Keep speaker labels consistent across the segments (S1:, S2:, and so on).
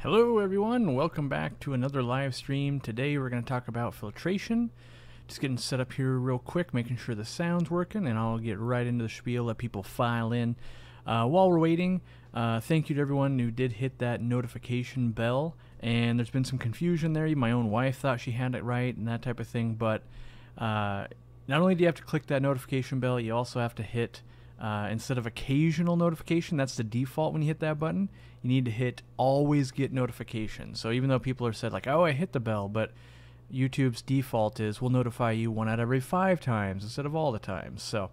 S1: Hello everyone, welcome back to another live stream. Today we're going to talk about filtration. Just getting set up here real quick, making sure the sound's working, and I'll get right into the spiel, let people file in. While we're waiting, thank you to everyone who did hit that notification bell, and there's been some confusion there. My own wife thought she had it right and that type of thing, but not only do you have to click that notification bell, you also have to hit instead of occasional notification, that's the default when you hit that button, you need to hit always get notifications. So even though people are said like, oh, I hit the bell, but YouTube's default is we'll notify you 1 out of every 5 times instead of all the times. So,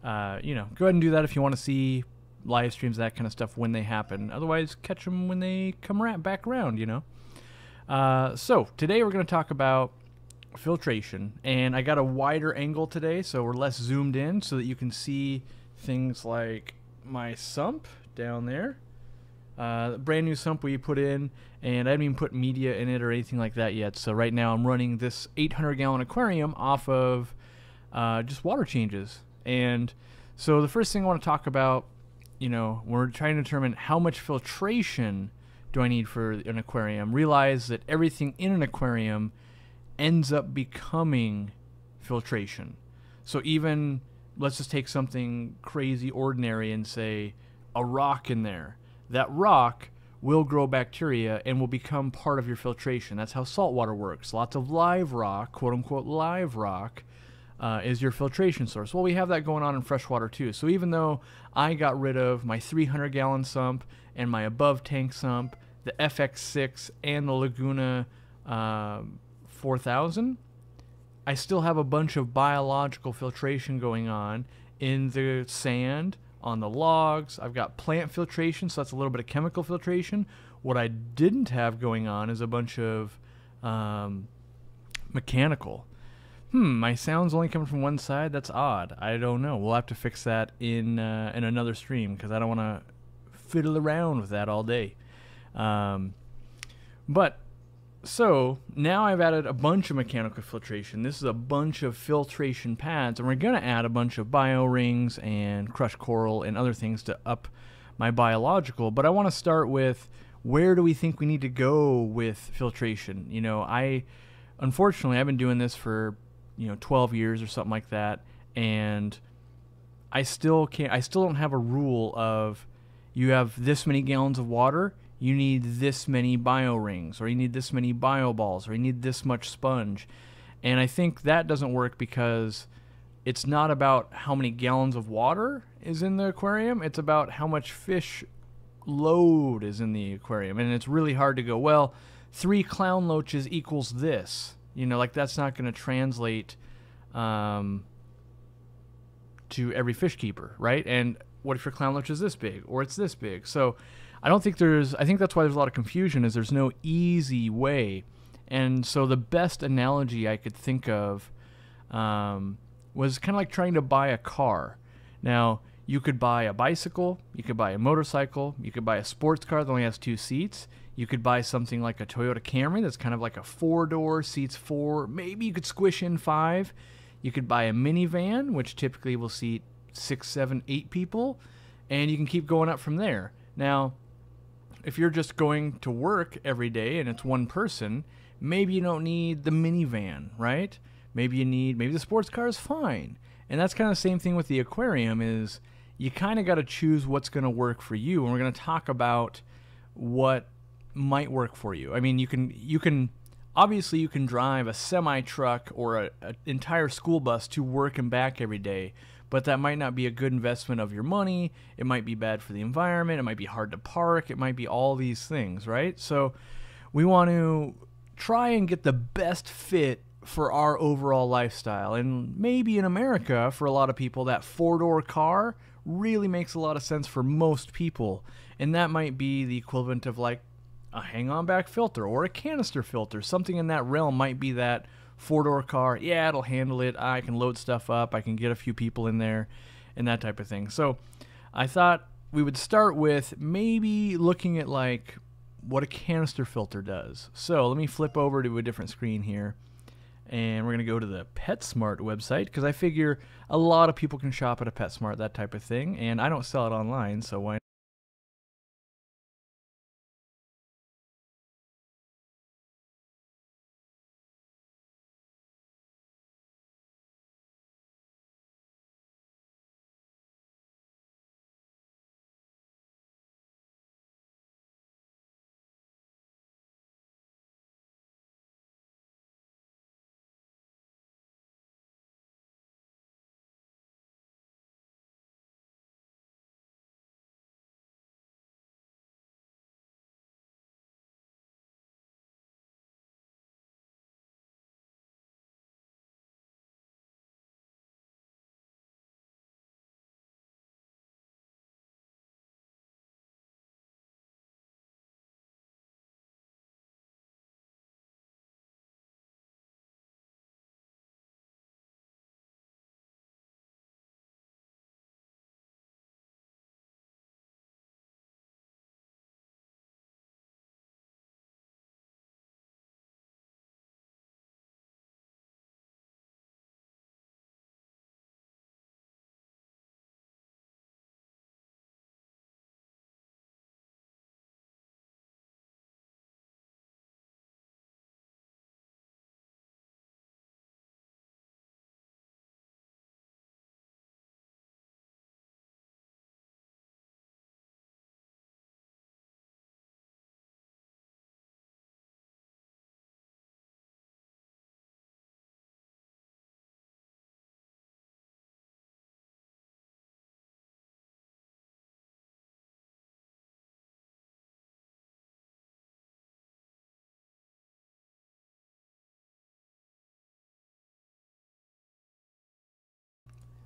S1: go ahead and do that if you want to see live streams, that kind of stuff when they happen. Otherwise, catch them when they come back around, So today we're going to talk about filtration, and I got a wider angle today, so we're less zoomed in so that you can see things like my sump down there, brand new sump we put in, and I haven't even put media in it or anything like that yet. So right now I'm running this 800-gallon aquarium off of just water changes. And so the first thing I want to talk about, we're trying to determine how much filtration do I need for an aquarium. Realize that everything in an aquarium ends up becoming filtration. So even, let's just take something crazy ordinary and say a rock in there. That rock will grow bacteria and will become part of your filtration. That's how salt water works. Lots of live rock, quote unquote live rock, is your filtration source. Well, we have that going on in freshwater too. So even though I got rid of my 300-gallon sump and my above tank sump, the FX6 and the Laguna 4000, I still have a bunch of biological filtration going on in the sand, on the logs. I've got plant filtration, so that's a little bit of chemical filtration. What I didn't have going on is a bunch of mechanical. My sound's only coming from one side? That's odd. I don't know. We'll have to fix that in another stream, because I don't want to fiddle around with that all day. So now I've added a bunch of mechanical filtration. This is a bunch of filtration pads, and we're going to add a bunch of bio rings and crushed coral and other things to up my biological. But I want to start with, where do we think we need to go with filtration? Unfortunately, I've been doing this for 12 years or something like that, and I still don't have a rule of, you have this many gallons of water, you need this many bio rings, or you need this many bio balls, or you need this much sponge. And I think that doesn't work, because it's not about how many gallons of water is in the aquarium, it's about how much fish load is in the aquarium. And it's really hard to go, well, 3 clown loaches equals this. That's not going to translate to every fish keeper, right? And what if your clown loach is this big, or it's this big? So I think that's why there's a lot of confusion, is there's no easy way. And so the best analogy I could think of was kind of like trying to buy a car. Now, you could buy a bicycle, you could buy a motorcycle, you could buy a sports car that only has 2 seats, you could buy something like a Toyota Camry that's kind of like a 4-door, seats 4, maybe you could squish in 5. You could buy a minivan, which typically will seat 6, 7, 8 people, and you can keep going up from there. Now, if you're just going to work every day and it's one person, maybe you don't need the minivan, right? Maybe the sports car is fine. And that's kind of the same thing with the aquarium, is you kind of got to choose what's going to work for you. And we're going to talk about what might work for you. I mean, you can obviously you can drive a semi-truck or an entire school bus to work and back every day, but that might not be a good investment of your money. It might be bad for the environment. It might be hard to park. It might be all these things, right? So we want to try and get the best fit for our overall lifestyle. And maybe in America, for a lot of people, that 4-door car really makes a lot of sense for most people. And that might be the equivalent of like a hang-on back filter or a canister filter. Something in that realm might be that 4-door car. Yeah, it'll handle it. I can load stuff up. I can get a few people in there and that type of thing. So I thought we would start with maybe looking at like what a canister filter does. So let me flip over to a different screen here, and we're going to go to the PetSmart website, because I figure a lot of people can shop at a PetSmart, that type of thing, and I don't sell it online, so why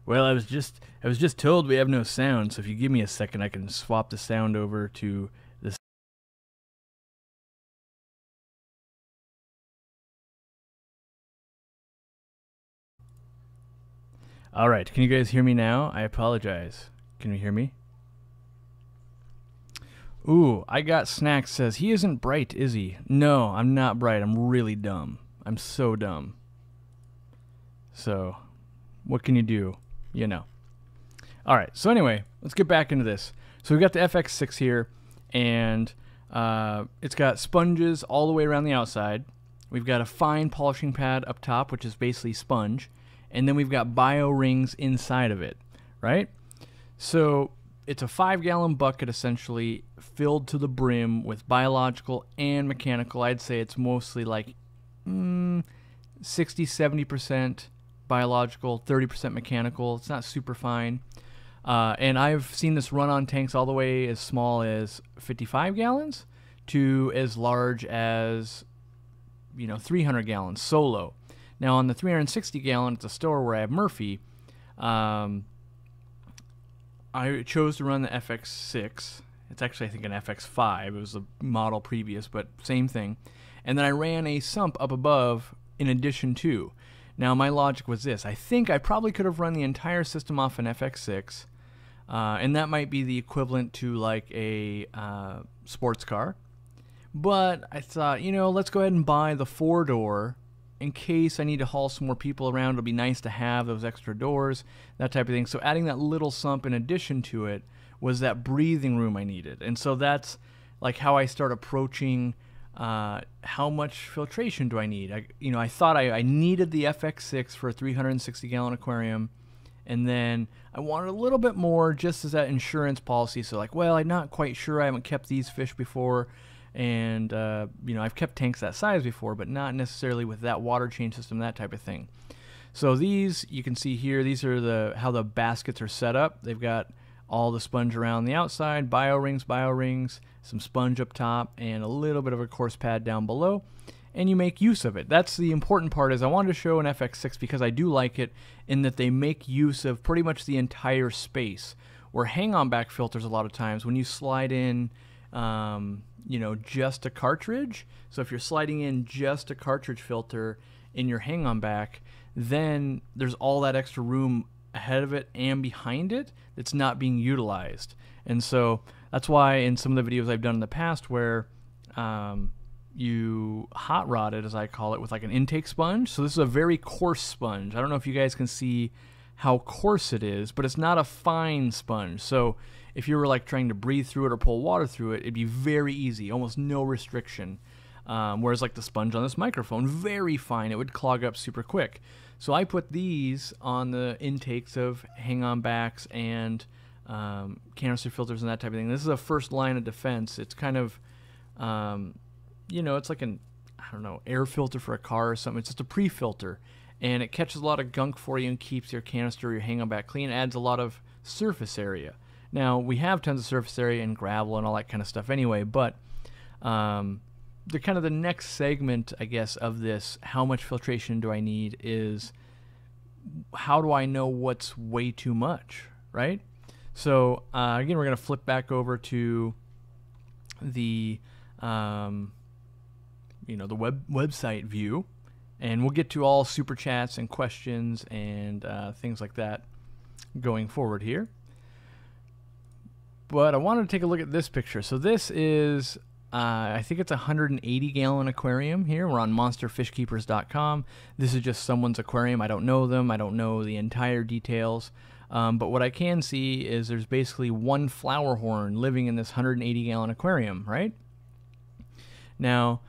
S1: Well, I was just told we have no sound, so if you give me a second, I can swap the sound over to this. All right, can you guys hear me now? I apologize. Can you hear me? Ooh, I got Snacks says, he isn't bright, is he? No, I'm not bright. I'm really dumb. I'm so dumb. So, what can you do? You know. All right, so anyway, let's get back into this. So we've got the FX6 here, and it's got sponges all the way around the outside. We've got a fine polishing pad up top, which is basically sponge. And then we've got bio rings inside of it, right? So it's a 5-gallon bucket essentially filled to the brim with biological and mechanical. I'd say it's mostly like 60-70% biological, 30% mechanical. It's not super fine. And I've seen this run on tanks all the way as small as 55 gallons to as large as 300 gallons solo. Now on the 360 gallon at the store where I have Murphy, I chose to run the FX6. It's actually, I think, an FX5. It was a model previous, but same thing. And then I ran a sump up above in addition to. Now my logic was this. I think I probably could have run the entire system off an FX6, and that might be the equivalent to like a sports car. But I thought, let's go ahead and buy the 4-door in case I need to haul some more people around. It'll be nice to have those extra doors, that type of thing. So adding that little sump in addition to it was that breathing room I needed. And so that's like how I start approaching how much filtration do I need. I thought I needed the FX6 for a 360-gallon aquarium, and then I wanted a little bit more just as that insurance policy. So like, well, I'm not quite sure. I haven't kept these fish before. And, I've kept tanks that size before, but not necessarily with that water change system, that type of thing. So these, you can see here, these are how the baskets are set up. They've got all the sponge around the outside, bio rings, some sponge up top, and a little bit of a coarse pad down below. And you make use of it. That's the important part. Is I wanted to show an FX6 because I do like it in that they make use of pretty much the entire space. Where hang-on back filters, a lot of times, when you slide in just a cartridge. So if you're sliding in just a cartridge filter in your hang-on back, then there's all that extra room ahead of it and behind it that's not being utilized. And so that's why in some of the videos I've done in the past where you hot rod it, as I call it, with like an intake sponge. So this is a very coarse sponge. I don't know if you guys can see how coarse it is, but it's not a fine sponge. So if you were like trying to breathe through it or pull water through it, it'd be very easy, almost no restriction. Whereas like the sponge on this microphone, very fine, it would clog up super quick. So I put these on the intakes of hang-on backs and canister filters and that type of thing. This is a first line of defense. It's kind of, it's like an, air filter for a car or something. It's just a pre-filter. And it catches a lot of gunk for you and keeps your canister or your hang-on back clean. It adds a lot of surface area. Now, we have tons of surface area and gravel and all that kind of stuff anyway, but the kind of the next segment, I guess, of this, how much filtration do I need, is how do I know what's way too much, right? So, again, we're going to flip back over to the, the website view, and we'll get to all super chats and questions and things like that going forward here. But I wanted to take a look at this picture. So this is, I think it's a 180-gallon aquarium here. We're on monsterfishkeepers.com. This is just someone's aquarium. I don't know them. I don't know the entire details. But what I can see is there's basically one flower horn living in this 180-gallon aquarium, right? Now,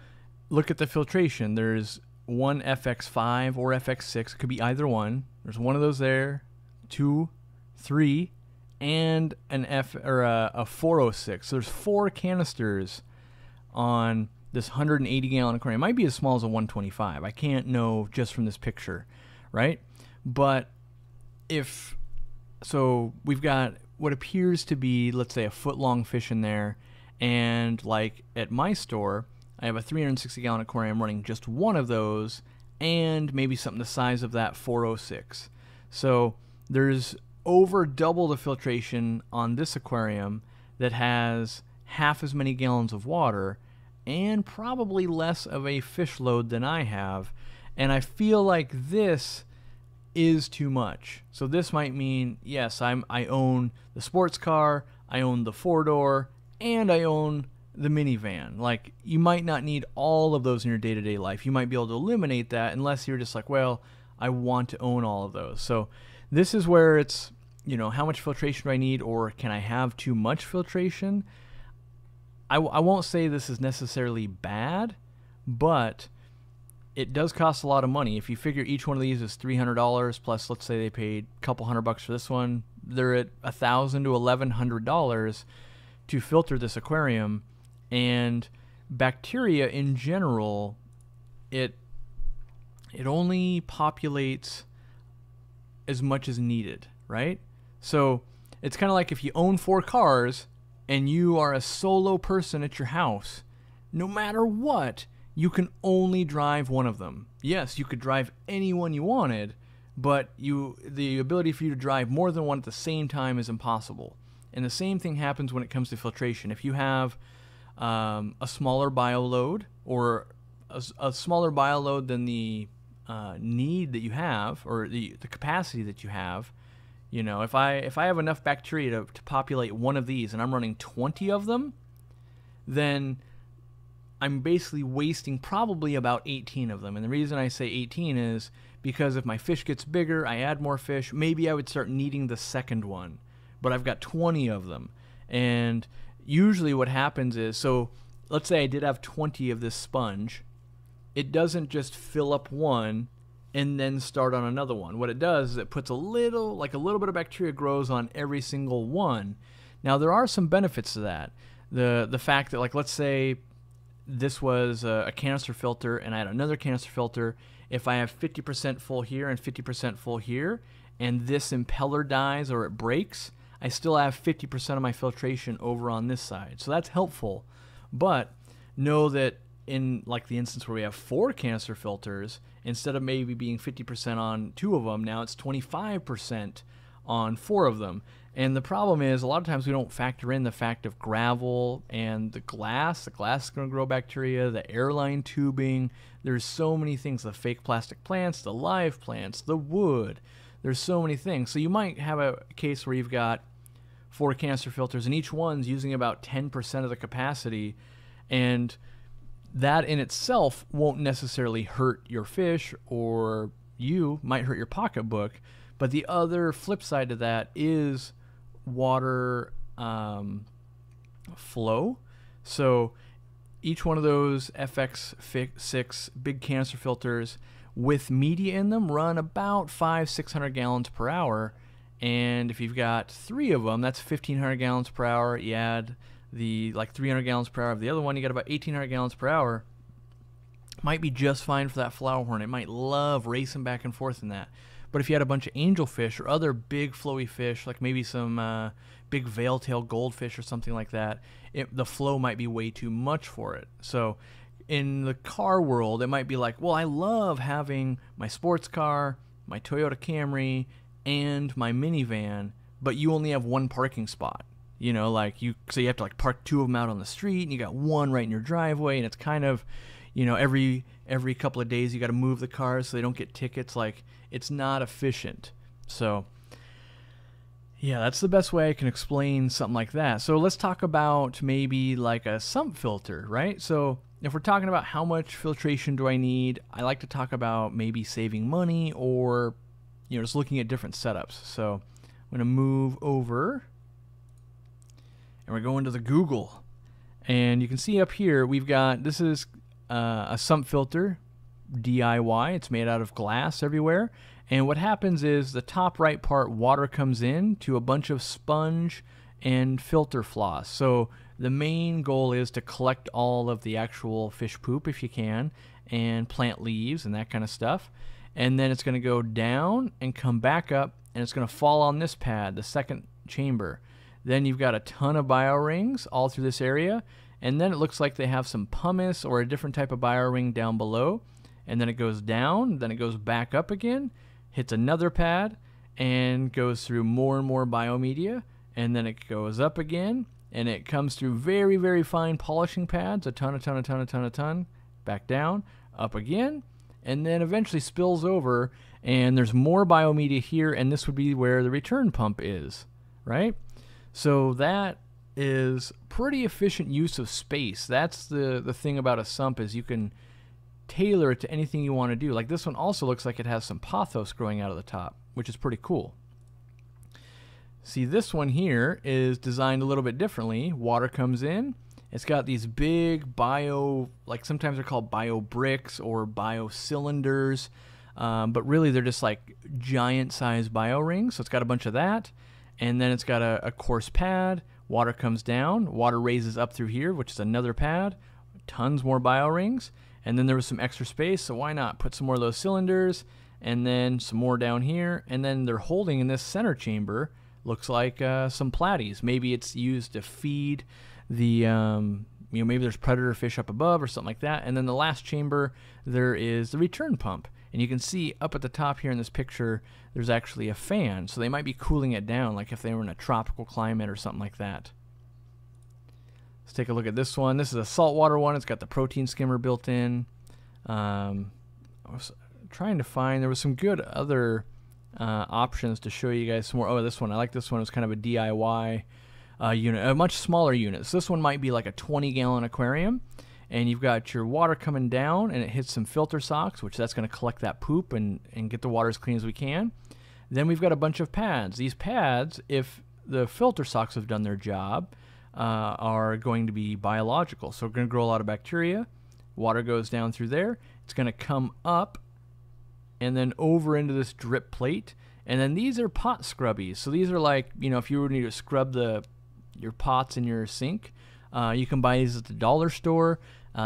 S1: look at the filtration. There's one FX5 or FX6. It could be either one. There's one of those there, 2, 3, and an a 406. So there's 4 canisters on this 180-gallon aquarium. It might be as small as a 125. I can't know just from this picture, right? But so we've got what appears to be, let's say, a foot-long fish in there, and like at my store, I have a 360-gallon aquarium running just one of those, and maybe something the size of that 406. So there's over double the filtration on this aquarium that has half as many gallons of water and probably less of a fish load than I have. And I feel like this is too much. So this might mean, yes, I own the sports car, I own the 4-door, and I own the minivan. Like, you might not need all of those in your day-to-day life. You might be able to eliminate that unless you're just like, well, I want to own all of those. So this is where it's, you know, how much filtration do I need, or can I have too much filtration? I won't say this is necessarily bad, but it does cost a lot of money. If you figure each one of these is $300 plus, let's say they paid a couple $100 for this one, they're at $1,000 to $1,100 to filter this aquarium. And bacteria in general, it only populates as much as needed, right? So it's kind of like if you own 4 cars and you are a solo person at your house, no matter what, you can only drive one of them. Yes, you could drive any one you wanted, but the ability for you to drive more than one at the same time is impossible. And the same thing happens when it comes to filtration. If you have a smaller bioload, or a smaller bioload than the need that you have, or the capacity that you have, you know, if I have enough bacteria to populate one of these and I'm running 20 of them, then I'm basically wasting probably about 18 of them. And the reason I say 18 is because if my fish gets bigger, I add more fish, maybe I would start needing the second one. But I've got 20 of them. And usually what happens is, so let's say I did have 20 of this sponge, it doesn't just fill up one and then start on another one. What it does is it puts a little bit of bacteria grows on every single one. Now there are some benefits to that. The fact that, like, let's say this was a canister filter and I had another canister filter. If I have 50% full here and 50% full here, and this impeller dies or it breaks, I still have 50% of my filtration over on this side. So that's helpful. But know that in, like, the instance where we have 4 canister filters, instead of maybe being 50% on 2 of them, now it's 25% on 4 of them. And the problem is, a lot of times we don't factor in the fact of gravel and the glass. The glass is going to grow bacteria, the airline tubing. There's so many things, the fake plastic plants, the live plants, the wood. There's so many things. So you might have a case where you've got 4 canister filters and each one's using about 10% of the capacity, and that in itself won't necessarily hurt your fish, or you might hurt your pocketbook. But the other flip side to that is water flow. So each one of those FX6 big canister filters with media in them run about 500-600 gallons per hour. And if you've got 3 of them, that's 1,500 gallons per hour. You add the 300 gallons per hour of the other one, you got about 1,800 gallons per hour. Might be just fine for that flower horn. It might love racing back and forth in that. But if you had a bunch of angelfish or other big flowy fish, like maybe some big veil-tailed goldfish or something like that, the flow might be way too much for it. So in the car world, it might be like, well, I love having my sports car, my Toyota Camry, and my minivan, but you only have 1 parking spot. You know, so you have to park 2 of them out on the street, and you got 1 right in your driveway, and it's kind of, you know, every couple of days you got to move the cars so they don't get tickets. Like, it's not efficient. So yeah, that's the best way I can explain something like that. So let's talk about maybe like a sump filter, right? So if we're talking about how much filtration do I need, I like to talk about maybe saving money, or, you know, just looking at different setups. So I'm going to move over, and we're going to the Google. And you can see up here, we've got, this is a sump filter, DIY. It's made out of glass everywhere. And what happens is the top right part, water comes in to a bunch of sponge and filter floss. So the main goal is to collect all of the actual fish poop if you can, and plant leaves and that kind of stuff. And then it's going to go down and come back up, and it's going to fall on this pad, the second chamber. Then you've got a ton of bio-rings all through this area, and then it looks like they have some pumice or a different type of bio-ring down below. And then it goes down, then it goes back up again, hits another pad, and goes through more and more biomedia, and then it goes up again, and it comes through very, very fine polishing pads, a ton, back down, up again, and then eventually spills over, and there's more biomedia here, and this would be where the return pump is, right? So that is pretty efficient use of space. That's the thing about a sump, is you can tailor it to anything you want to do. Like this one also looks like it has some pothos growing out of the top, which is pretty cool. See, this one here is designed a little bit differently. Water comes in. It's got these big bio, like sometimes they're called bio bricks or bio cylinders, but really they're just like giant size bio rings. So it's got a bunch of that, and then it's got a coarse pad. Water comes down. Water raises up through here, which is another pad. Tons more bio rings, and then there was some extra space, so why not put some more of those cylinders, and then some more down here, and then they're holding in this center chamber. Looks like some platies. Maybe it's used to feed the, maybe there's predator fish up above or something like that. And then the last chamber, there is the return pump. And you can see up at the top here in this picture, there's actually a fan. So they might be cooling it down, like if they were in a tropical climate or something like that. Let's take a look at this one. This is a saltwater one. It's got the protein skimmer built in. I was trying to find, there was some good other options to show you guys some more. Oh, this one, I like this one. It's kind of a DIY unit, a much smaller unit. So this one might be like a 20-gallon aquarium, and you've got your water coming down, and it hits some filter socks, which that's going to collect that poop and get the water as clean as we can. Then we've got a bunch of pads. These pads, if the filter socks have done their job, are going to be biological. So we're going to grow a lot of bacteria. Water goes down through there. It's going to come up and then over into this drip plate. And then these are pot scrubbies. So these are like, if you were to scrub your pots in your sink, you can buy these at the dollar store.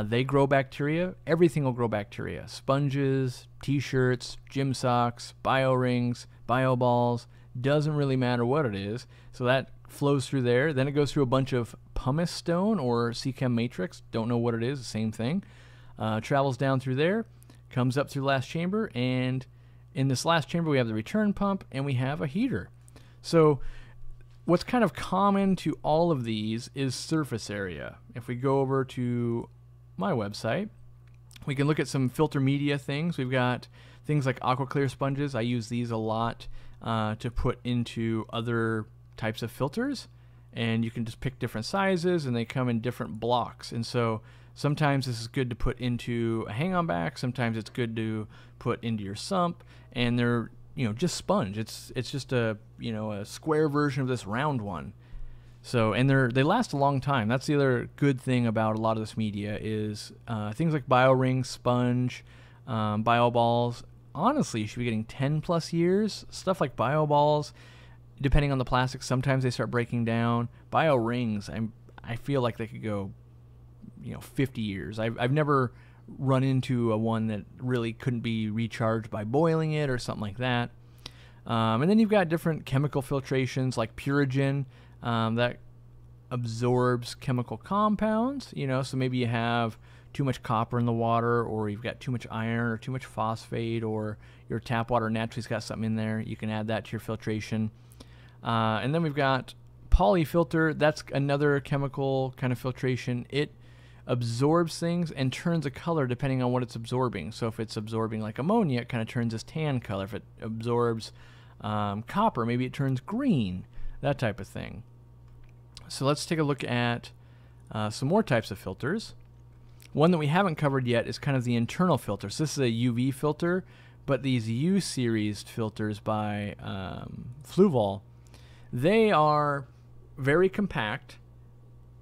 S1: They grow bacteria. Everything will grow bacteria. Sponges, t-shirts, gym socks, bio rings, bio balls. Doesn't really matter what it is. So that flows through there. Then it goes through a bunch of pumice stone or sea-chem matrix. Don't know what it is. The same thing. Travels down through there. Comes up through the last chamber, and in this last chamber we have the return pump and we have a heater. So what's kind of common to all of these is surface area. If we go over to my website, we can look at some filter media things. We've got things like AquaClear sponges. I use these a lot to put into other types of filters, and you can just pick different sizes, and they come in different blocks. And so sometimes this is good to put into a hang-on back. Sometimes it's good to put into your sump, and they're just sponge. It's just a a square version of this round one. So they last a long time. That's the other good thing about a lot of this media is things like bio rings, sponge, bio balls. Honestly, you should be getting 10+ years. Stuff like bio balls, depending on the plastic, sometimes they start breaking down. Bio rings, I feel like they could go 50 years. I've never run into a one that really couldn't be recharged by boiling it or something like that. And then you've got different chemical filtrations like Purigen that absorbs chemical compounds. So maybe you have too much copper in the water, or you've got too much iron or too much phosphate, or your tap water naturally's got something in there. You can add that to your filtration. And then we've got polyfilter. That's another chemical kind of filtration. It absorbs things and turns a color depending on what it's absorbing. So if it's absorbing like ammonia, it kind of turns this tan color. If it absorbs copper, maybe it turns green, that type of thing. So let's take a look at some more types of filters. One that we haven't covered yet is kind of the internal filter. So this is a UV filter, but these U-series filters by Fluval, they are very compact.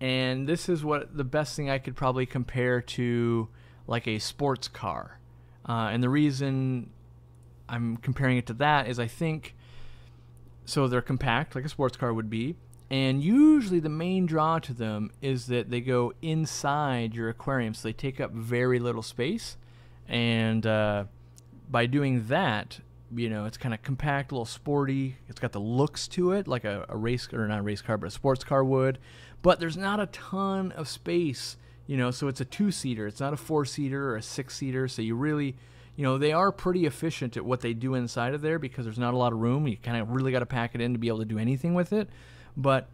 S1: And this is what the best thing I could probably compare to like a sports car. And the reason I'm comparing it to that is I think, so they're compact like a sports car would be. And usually the main draw to them is that they go inside your aquarium. So they take up very little space. And by doing that, it's kind of compact, a little sporty. It's got the looks to it like a race, or not a race car, but a sports car would. But there's not a ton of space, so it's a 2-seater. It's not a 4-seater or a 6-seater. So you really, you know, they are pretty efficient at what they do inside of there because there's not a lot of room. You kind of really got to pack it in to be able to do anything with it. But,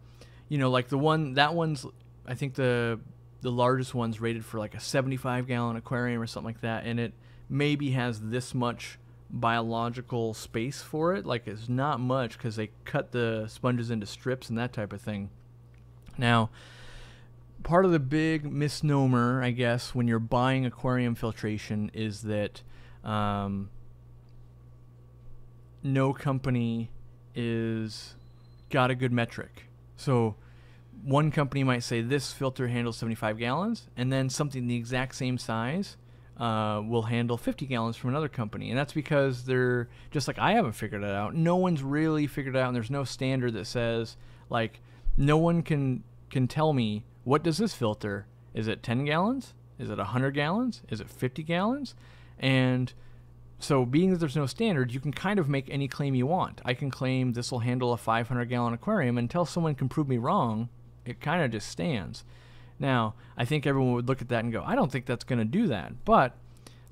S1: you know, like that one's, I think the largest one's rated for like a 75-gallon aquarium or something like that, and it maybe has this much biological space for it. Like, it's not much because they cut the sponges into strips and that type of thing. Now, part of the big misnomer, I guess, when you're buying aquarium filtration is that no company is got a good metric. So one company might say this filter handles 75 gallons, and then something the exact same size will handle 50 gallons from another company. And that's because they're just like, I haven't figured it out. No one's really figured it out, and there's no standard that says, like, no one can tell me, what does this filter? Is it 10 gallons? Is it 100 gallons? Is it 50 gallons? And so being that there's no standard, you can kind of make any claim you want. I can claim this will handle a 500-gallon aquarium. Until someone can prove me wrong, it kind of just stands. Now, I think everyone would look at that and go, I don't think that's going to do that. But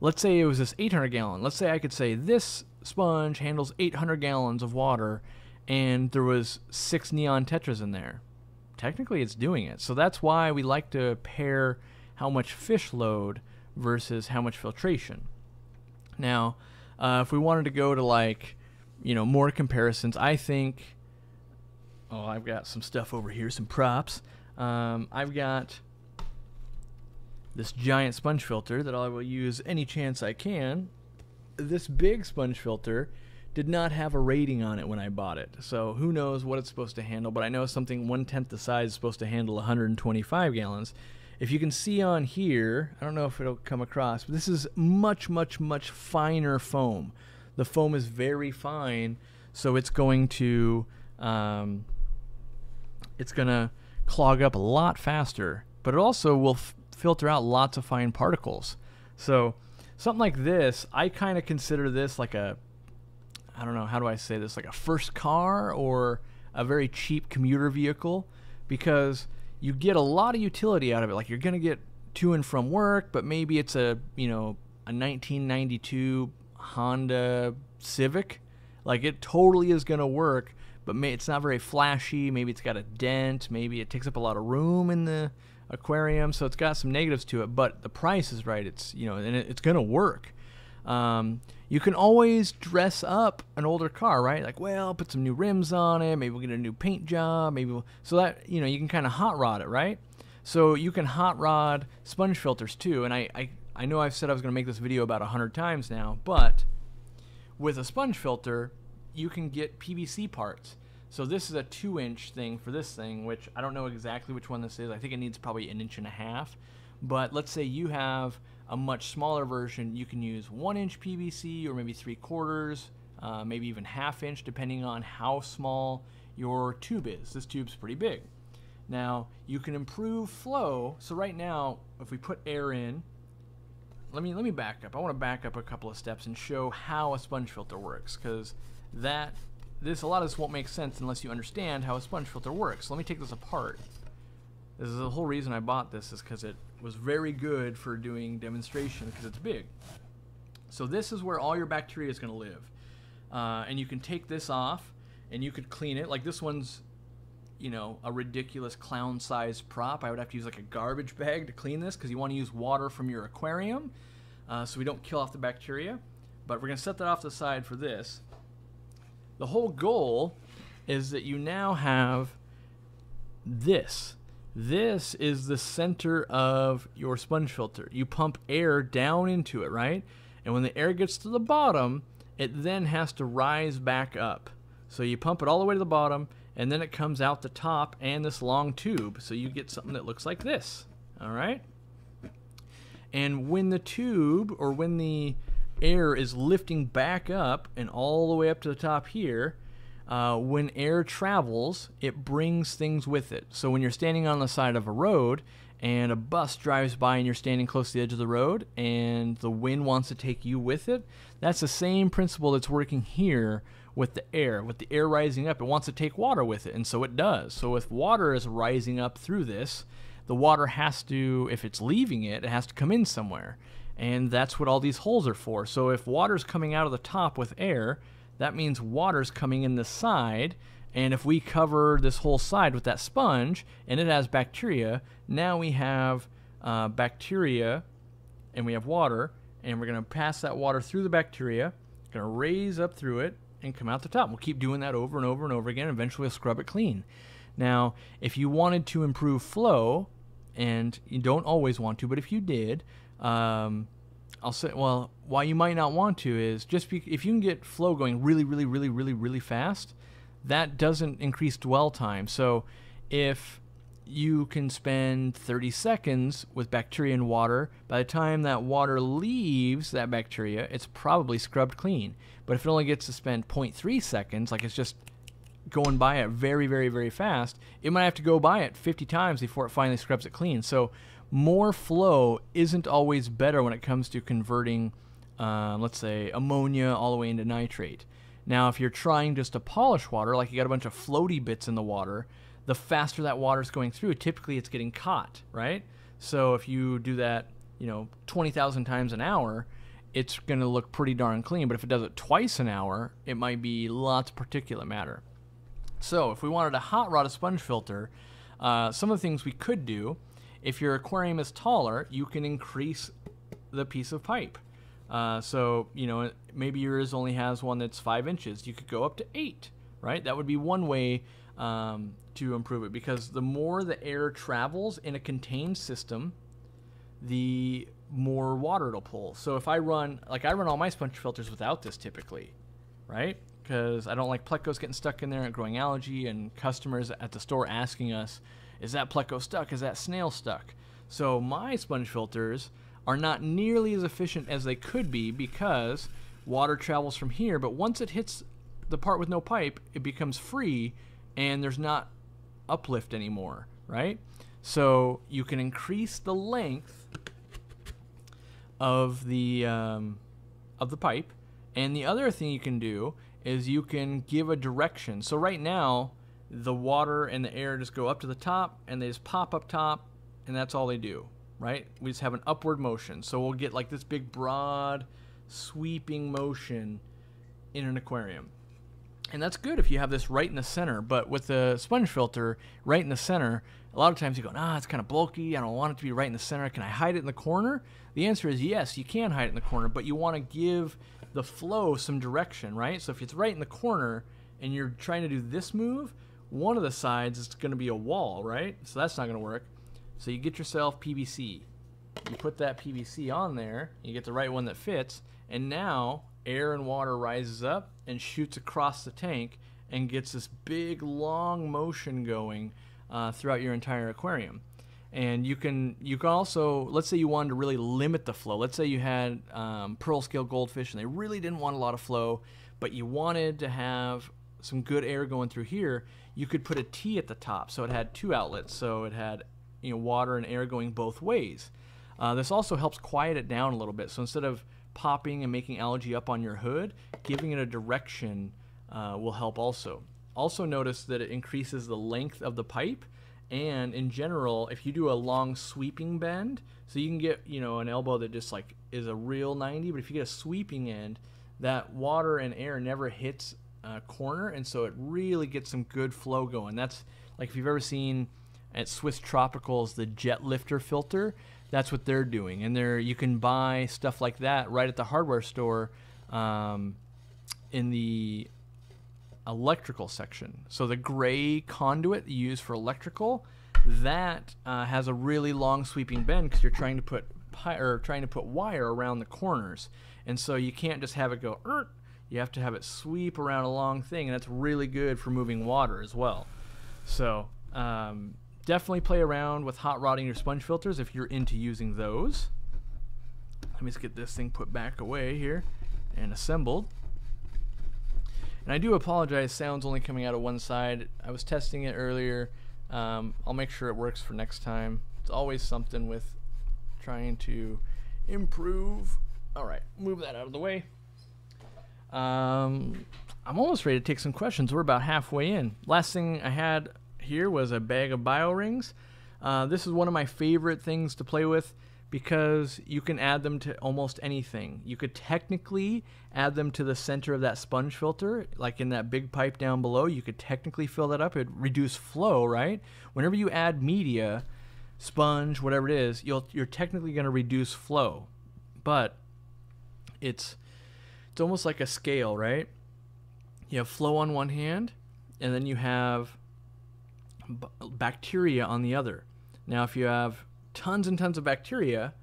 S1: let's say it was this 800-gallon. Let's say I could say this sponge handles 800 gallons of water, and there was 6 neon tetras in there. Technically, it's doing it. So that's why we like to pair how much fish load versus how much filtration. Now, if we wanted to go to, like, you know, more comparisons, I think, oh, I've got some stuff over here, some props. I've got this giant sponge filter that I will use any chance I can. This big sponge filter did not have a rating on it when I bought it, so who knows what it's supposed to handle, but I know something 1/10 the size is supposed to handle 125 gallons. If you can see on here, I don't know if it'll come across, but this is much, much, much finer foam. The foam is very fine, so it's going to clog up a lot faster, but it also will filter out lots of fine particles. So something like this, I kind of consider this like a, I don't know, how do I say this, like a first car or a very cheap commuter vehicle, because you get a lot of utility out of it. Like, you're going to get to and from work, but maybe it's a, you know, a 1992 Honda Civic. Like, it totally is going to work, but it's not very flashy. Maybe it's got a dent. Maybe it takes up a lot of room in the aquarium, so it's got some negatives to it, but the price is right. It's, you know, and it's going to work. You can always dress up an older car, right? Like, well, put some new rims on it. Maybe we'll get a new paint job. So that, you know, you can kind of hot rod it, right? So you can hot rod sponge filters too. And I know I've said I was going to make this video about 100 times now, but with a sponge filter, you can get PVC parts. So this is a 2-inch thing for this thing, which I don't know exactly which one this is. I think it needs probably 1.5 inches. But let's say you have a much smaller version. You can use 1-inch PVC, or maybe 3/4, maybe even 1/2 inch, depending on how small your tube is. This tube's pretty big. Now, you can improve flow. So right now, if we put air in, let me back up. I want to back up a couple of steps and show how a sponge filter works, because a lot of this won't make sense unless you understand how a sponge filter works. Let me take this apart. This is the whole reason I bought this, is because it was very good for doing demonstration, because it's big. So this is where all your bacteria is going to live. And you can take this off and you could clean it. Like, this one's, you know, a ridiculous clown-sized prop. I would have to use like a garbage bag to clean this, because you want to use water from your aquarium so we don't kill off the bacteria. But we're going to set that off to the side for this. The whole goal is that you now have this. This is the center of your sponge filter. You pump air down into it, right? And when the air gets to the bottom, it then has to rise back up. So you pump it all the way to the bottom, and then it comes out the top and this long tube. So you get something that looks like this, all right? And when the tube, or when the air is lifting back up and all the way up to the top here, when air travels, it brings things with it. So when you're standing on the side of a road and a bus drives by and you're standing close to the edge of the road and the wind wants to take you with it, that's the same principle that's working here with the air. With the air rising up, it wants to take water with it, and so it does. So if water is rising up through this, the water has to, if it's leaving it, it has to come in somewhere. And that's what all these holes are for. So if water's coming out of the top with air, that means water's coming in the side. And if we cover this whole side with that sponge and it has bacteria, now we have bacteria and we have water, and we're going to pass that water through the bacteria, going to raise up through it and come out the top. We'll keep doing that over and over and over again. Eventually we'll scrub it clean. Now, if you wanted to improve flow, and you don't always want to, but if you did, I'll say, well, why you might not want to is just if you can get flow going really fast, that doesn't increase dwell time. So if you can spend 30 seconds with bacteria and water, by the time that water leaves that bacteria, it's probably scrubbed clean. But if it only gets to spend 0.3 seconds, like it's just going by it very fast, it might have to go by it 50 times before it finally scrubs it clean. So more flow isn't always better when it comes to converting, let's say, ammonia all the way into nitrate. Now, if you're trying just to polish water, like you got a bunch of floaty bits in the water, the faster that water's going through, typically it's getting caught, right? So if you do that, 20,000 times an hour, it's going to look pretty darn clean. But if it does it twice an hour, it might be lots of particulate matter. So if we wanted to hot rod a sponge filter, some of the things we could do, if your aquarium is taller, you can increase the piece of pipe. So, maybe yours only has one that's 5 inches. You could go up to 8, right? That would be one way to improve it, because the more the air travels in a contained system, the more water it'll pull. So if I run all my sponge filters without this typically, right? Because I don't like plecos getting stuck in there and growing algae, and customers at the store asking us, is that pleco stuck? Is that snail stuck? So my sponge filters are not nearly as efficient as they could be, because water travels from here, but once it hits the part with no pipe, it becomes free and there's not uplift anymore, right? So you can increase the length of the pipe, and the other thing you can do is you can give a direction. So right now, the water and the air just go up to the top, and they just pop up top, and that's all they do, right? We just have an upward motion. So we'll get like this big, broad, sweeping motion in an aquarium. And that's good if you have this right in the center. But with the sponge filter right in the center, a lot of times you go, it's kind of bulky. I don't want it to be right in the center. Can I hide it in the corner? The answer is yes, you can hide it in the corner, but you want to give the flow some direction, right? So if it's right in the corner and you're trying to do this move, one of the sides is going to be a wall, right? So that's not going to work. So you get yourself PVC. You put that PVC on there, you get the right one that fits, and now air and water rises up and shoots across the tank and gets this big, long motion going throughout your entire aquarium. And you can also, let's say you wanted to really limit the flow. Let's say you had pearl scale goldfish and they really didn't want a lot of flow, but you wanted to have some good air going through here. You could put a T at the top, so it had 2 outlets, so it had water and air going both ways. This also helps quiet it down a little bit. So instead of popping and making algae up on your hood, giving it a direction will help also. Also notice that it increases the length of the pipe, and in general, if you do a long sweeping bend, so you can get an elbow that just like is a real 90, but if you get a sweeping end, that water and air never hits a corner, and so it really gets some good flow going. That's like if you've ever seen at Swiss Tropicals the jet lifter filter, that's what they're doing. And you can buy stuff like that right at the hardware store in the electrical section. So the gray conduit you use for electrical, that has a really long sweeping bend because you're trying to put wire around the corners, and so you can't just have it go. You have to have it sweep around a long thing, and that's really good for moving water as well. So definitely play around with hot rodding your sponge filters if you're into using those. Let me just get this thing put back away here and assembled. And I do apologize, sound's only coming out of one side. I was testing it earlier. I'll make sure it works for next time. It's always something with trying to improve. All right, move that out of the way. I'm almost ready to take some questions. We're about halfway in. Last thing I had here was a bag of bio rings. This is one of my favorite things to play with because you can add them to almost anything. You could technically add them to the center of that sponge filter, like in that big pipe down below. You could technically fill that up. It'd reduce flow, right? Whenever you add media, sponge, whatever it is, you're technically going to reduce flow. But it's almost like a scale, right? You have flow on one hand, and then you have bacteria on the other. Now, if you have tons and tons of bacteria,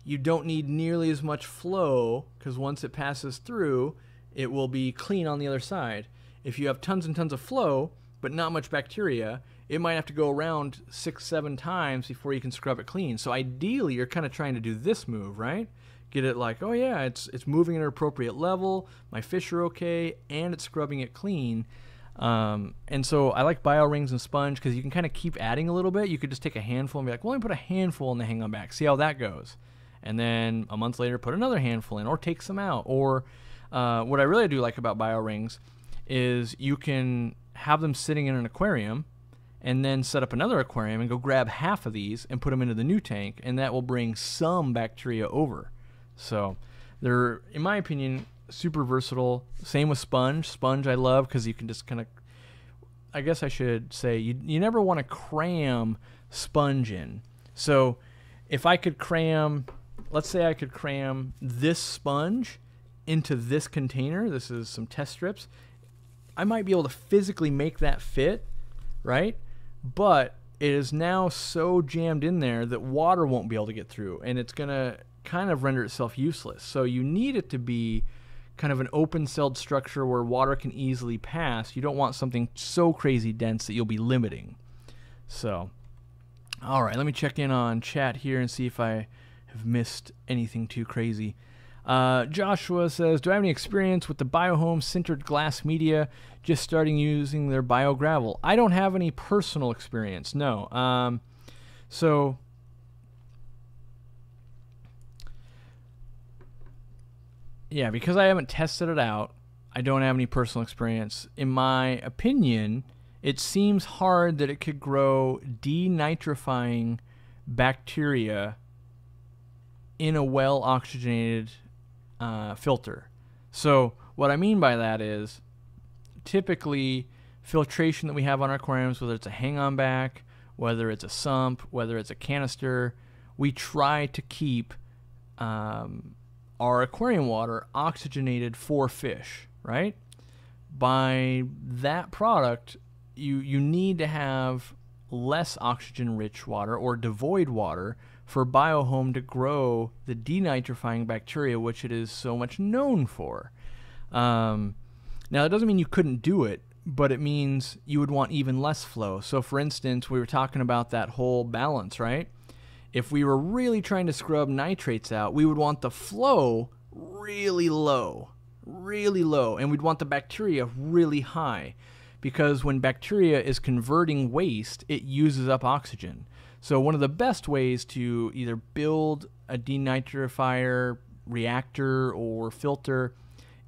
S1: you don't need nearly as much flow, because once it passes through, it will be clean on the other side. If you have tons and tons of flow, but not much bacteria, it might have to go around 6-7 times before you can scrub it clean. So ideally, you're kind of trying to do this move, right? Get it like, oh yeah, it's moving at an appropriate level, my fish are okay, and it's scrubbing it clean. And so I like bio rings and sponge because you can kind of keep adding a little bit. You could just take a handful and be like, well, let me put a handful in the hang on back, see how that goes. And then a month later, put another handful in, or take some out. Or what I really do like about bio rings is you can have them sitting in an aquarium and then set up another aquarium and go grab half of these and put them into the new tank, and that will bring some bacteria over. So they're, in my opinion, super versatile. Same with sponge. Sponge I love because you can just kind of, I guess I should say, you never want to cram sponge in. So if I could cram, let's say I could cram this sponge into this container, this is some test strips, I might be able to physically make that fit, right? But it is now so jammed in there that water won't be able to get through, and it's going to kind of render itself useless. So you need it to be kind of an open-celled structure where water can easily pass. You don't want something so crazy dense that you'll be limiting. So, all right, let me check in on chat here and see if I have missed anything too crazy. Joshua says, do I have any experience with the BioHome sintered glass media, just starting using their BioGravel? I don't have any personal experience, no. So yeah, because I haven't tested it out, I don't have any personal experience. In my opinion, it seems hard that it could grow denitrifying bacteria in a well-oxygenated filter. So what I mean by that is typically filtration that we have on our aquariums, whether it's a hang-on back, whether it's a sump, whether it's a canister, we try to keep our aquarium water oxygenated for fish, right? By that product, you need to have less oxygen-rich water or devoid water for BioHome to grow the denitrifying bacteria, which it is so much known for. Now, that doesn't mean you couldn't do it, but it means you would want even less flow. So, for instance, we were talking about that whole balance, right? If we were really trying to scrub nitrates out, we would want the flow really low, and we'd want the bacteria really high, because when bacteria is converting waste, it uses up oxygen. So one of the best ways to either build a denitrifier reactor or filter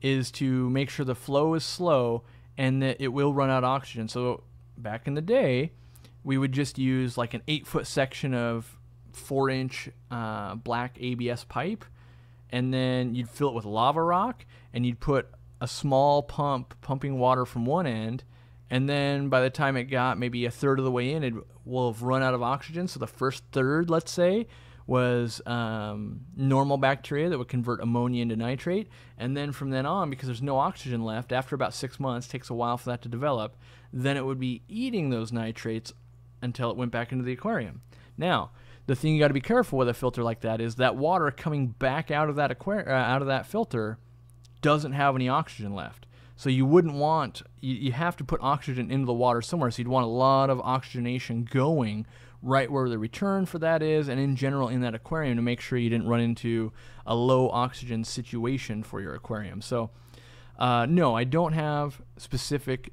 S1: is to make sure the flow is slow and that it will run out of oxygen. So back in the day, we would just use like an 8-foot section of 4-inch black ABS pipe, and then you'd fill it with lava rock, and you'd put a small pump pumping water from one end, and then by the time it got maybe a third of the way in, it will have run out of oxygen. So the first third, let's say, was normal bacteria that would convert ammonia into nitrate. And then from then on, because there's no oxygen left, after about 6 months, takes a while for that to develop, then it would be eating those nitrates until it went back into the aquarium. Now, the thing you got to be careful with a filter like that is that water coming back out of that filter doesn't have any oxygen left. So you wouldn't want, you have to put oxygen into the water somewhere, so you'd want a lot of oxygenation going right where the return for that is, and in general in that aquarium, to make sure you didn't run into a low oxygen situation for your aquarium. So no, I don't have specific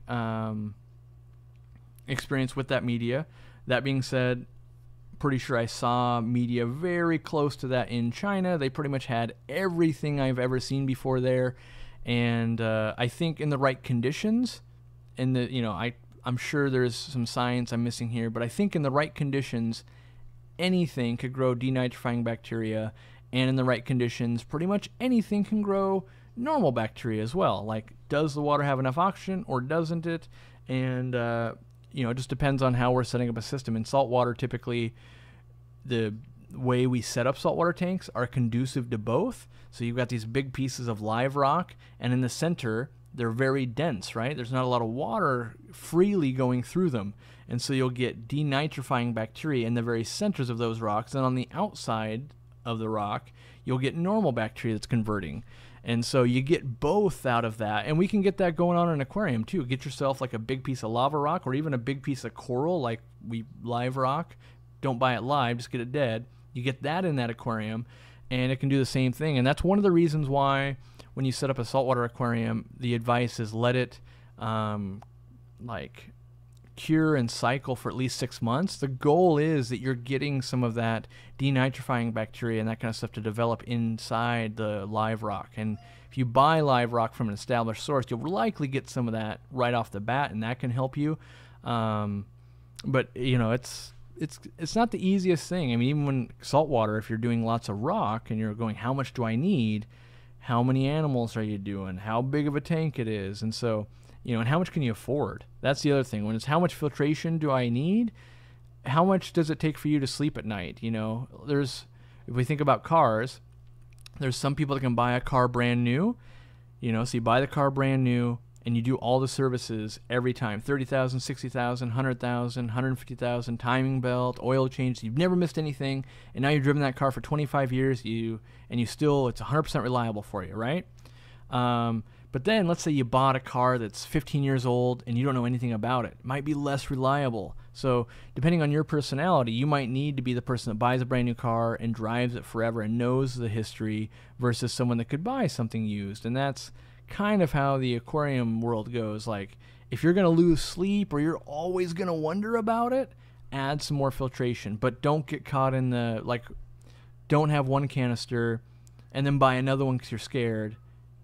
S1: experience with that media. That being said, pretty sure I saw media very close to that in China. They pretty much had everything I've ever seen before there. And I think in the right conditions, and I'm sure there's some science I'm missing here, but I think in the right conditions, anything could grow denitrifying bacteria, and in the right conditions, pretty much anything can grow normal bacteria as well. Like, does the water have enough oxygen or doesn't it? And it just depends on how we're setting up a system. In saltwater, typically the way we set up saltwater tanks are conducive to both. So you've got these big pieces of live rock, and in the center they're very dense, right? There's not a lot of water freely going through them, and so you'll get denitrifying bacteria in the very centers of those rocks, and on the outside of the rock you'll get normal bacteria that's converting. And so you get both out of that, and we can get that going on in an aquarium too. Get yourself like a big piece of lava rock, or even a big piece of coral, like live rock. Don't buy it live, just get it dead. You get that in that aquarium, and it can do the same thing. And that's one of the reasons why when you set up a saltwater aquarium, the advice is let it cure and cycle for at least 6 months. The goal is that you're getting some of that denitrifying bacteria and that kind of stuff to develop inside the live rock. And if you buy live rock from an established source, you'll likely get some of that right off the bat, and that can help you. But it's not the easiest thing. I mean, even when saltwater, if you're doing lots of rock and you're going, how much do I need? How many animals are you doing? How big of a tank it is? And so, and how much can you afford? That's the other thing. When it's how much filtration do I need? How much does it take for you to sleep at night? If we think about cars, there's some people that can buy a car brand new, so you buy the car brand new, and you do all the services every time, 30,000, 60,000, 100,000, 150,000, timing belt, oil change. You've never missed anything, and now you've driven that car for 25 years, it's 100% reliable for you, right? But then let's say you bought a car that's 15 years old and you don't know anything about it. It might be less reliable. So depending on your personality, you might need to be the person that buys a brand new car and drives it forever and knows the history versus someone that could buy something used. And that's kind of how the aquarium world goes. Like, if you're going to lose sleep or you're always going to wonder about it, add some more filtration. But don't get caught in don't have one canister and then buy another one because you're scared,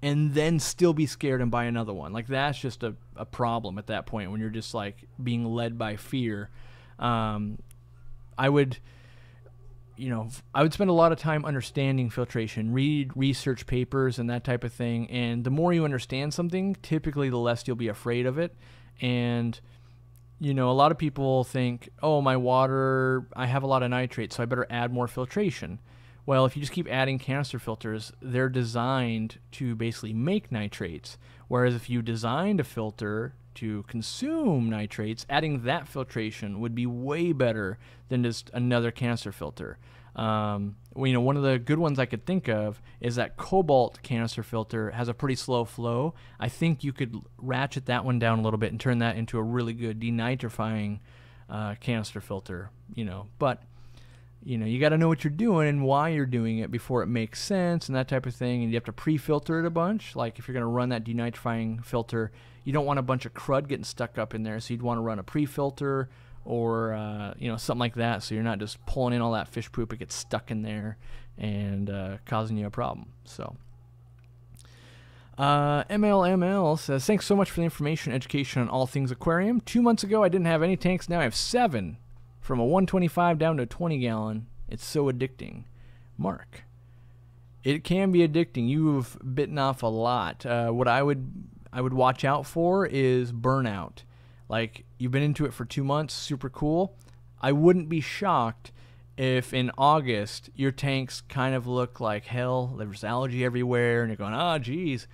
S1: and then still be scared and buy another one. Like, that's just a problem at that point when you're just being led by fear. I would spend a lot of time understanding filtration, read research papers and that type of thing. And the more you understand something, typically the less you'll be afraid of it. And, a lot of people think, oh, my water, I have a lot of nitrates, so I better add more filtration. Well, if you just keep adding canister filters, they're designed to basically make nitrates. Whereas if you designed a filter to consume nitrates, adding that filtration would be way better than just another canister filter. One of the good ones I could think of is that cobalt canister filter has a pretty slow flow. I think you could ratchet that one down a little bit and turn that into a really good denitrifying canister filter. But you got to know what you're doing and why you're doing it before it makes sense and that type of thing. And you have to pre-filter it a bunch. Like, if you're going to run that denitrifying filter, you don't want a bunch of crud getting stuck up in there. So you'd want to run a pre-filter or, something like that. So you're not just pulling in all that fish poop. It gets stuck in there and causing you a problem. So MLML says, thanks so much for the information and education on all things aquarium. 2 months ago, I didn't have any tanks. Now I have 7. From a 125 down to a 20 gallon. It's so addicting. Mark, it can be addicting. You've bitten off a lot. What I would watch out for is burnout. Like, you've been into it for 2 months, super cool. I wouldn't be shocked if in August your tanks kind of look like hell. There's algae everywhere, and you're going, geez.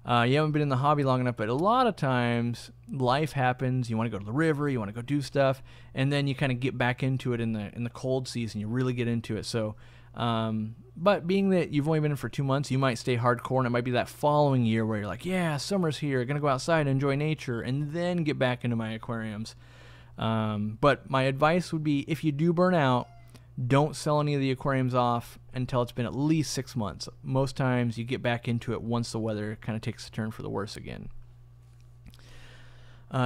S1: You haven't been in the hobby long enough, but a lot of times life happens. You want to go to the river, you want to go do stuff, and then you kind of get back into it in the cold season. You really get into it. So, but being that you've only been in for 2 months, you might stay hardcore, and it might be that following year where you're like, yeah, summer's here, gonna go outside and enjoy nature, and then get back into my aquariums. But my advice would be, if you do burn out, don't sell any of the aquariums off until it's been at least 6 months. Most times you get back into it once the weather kind of takes a turn for the worse again.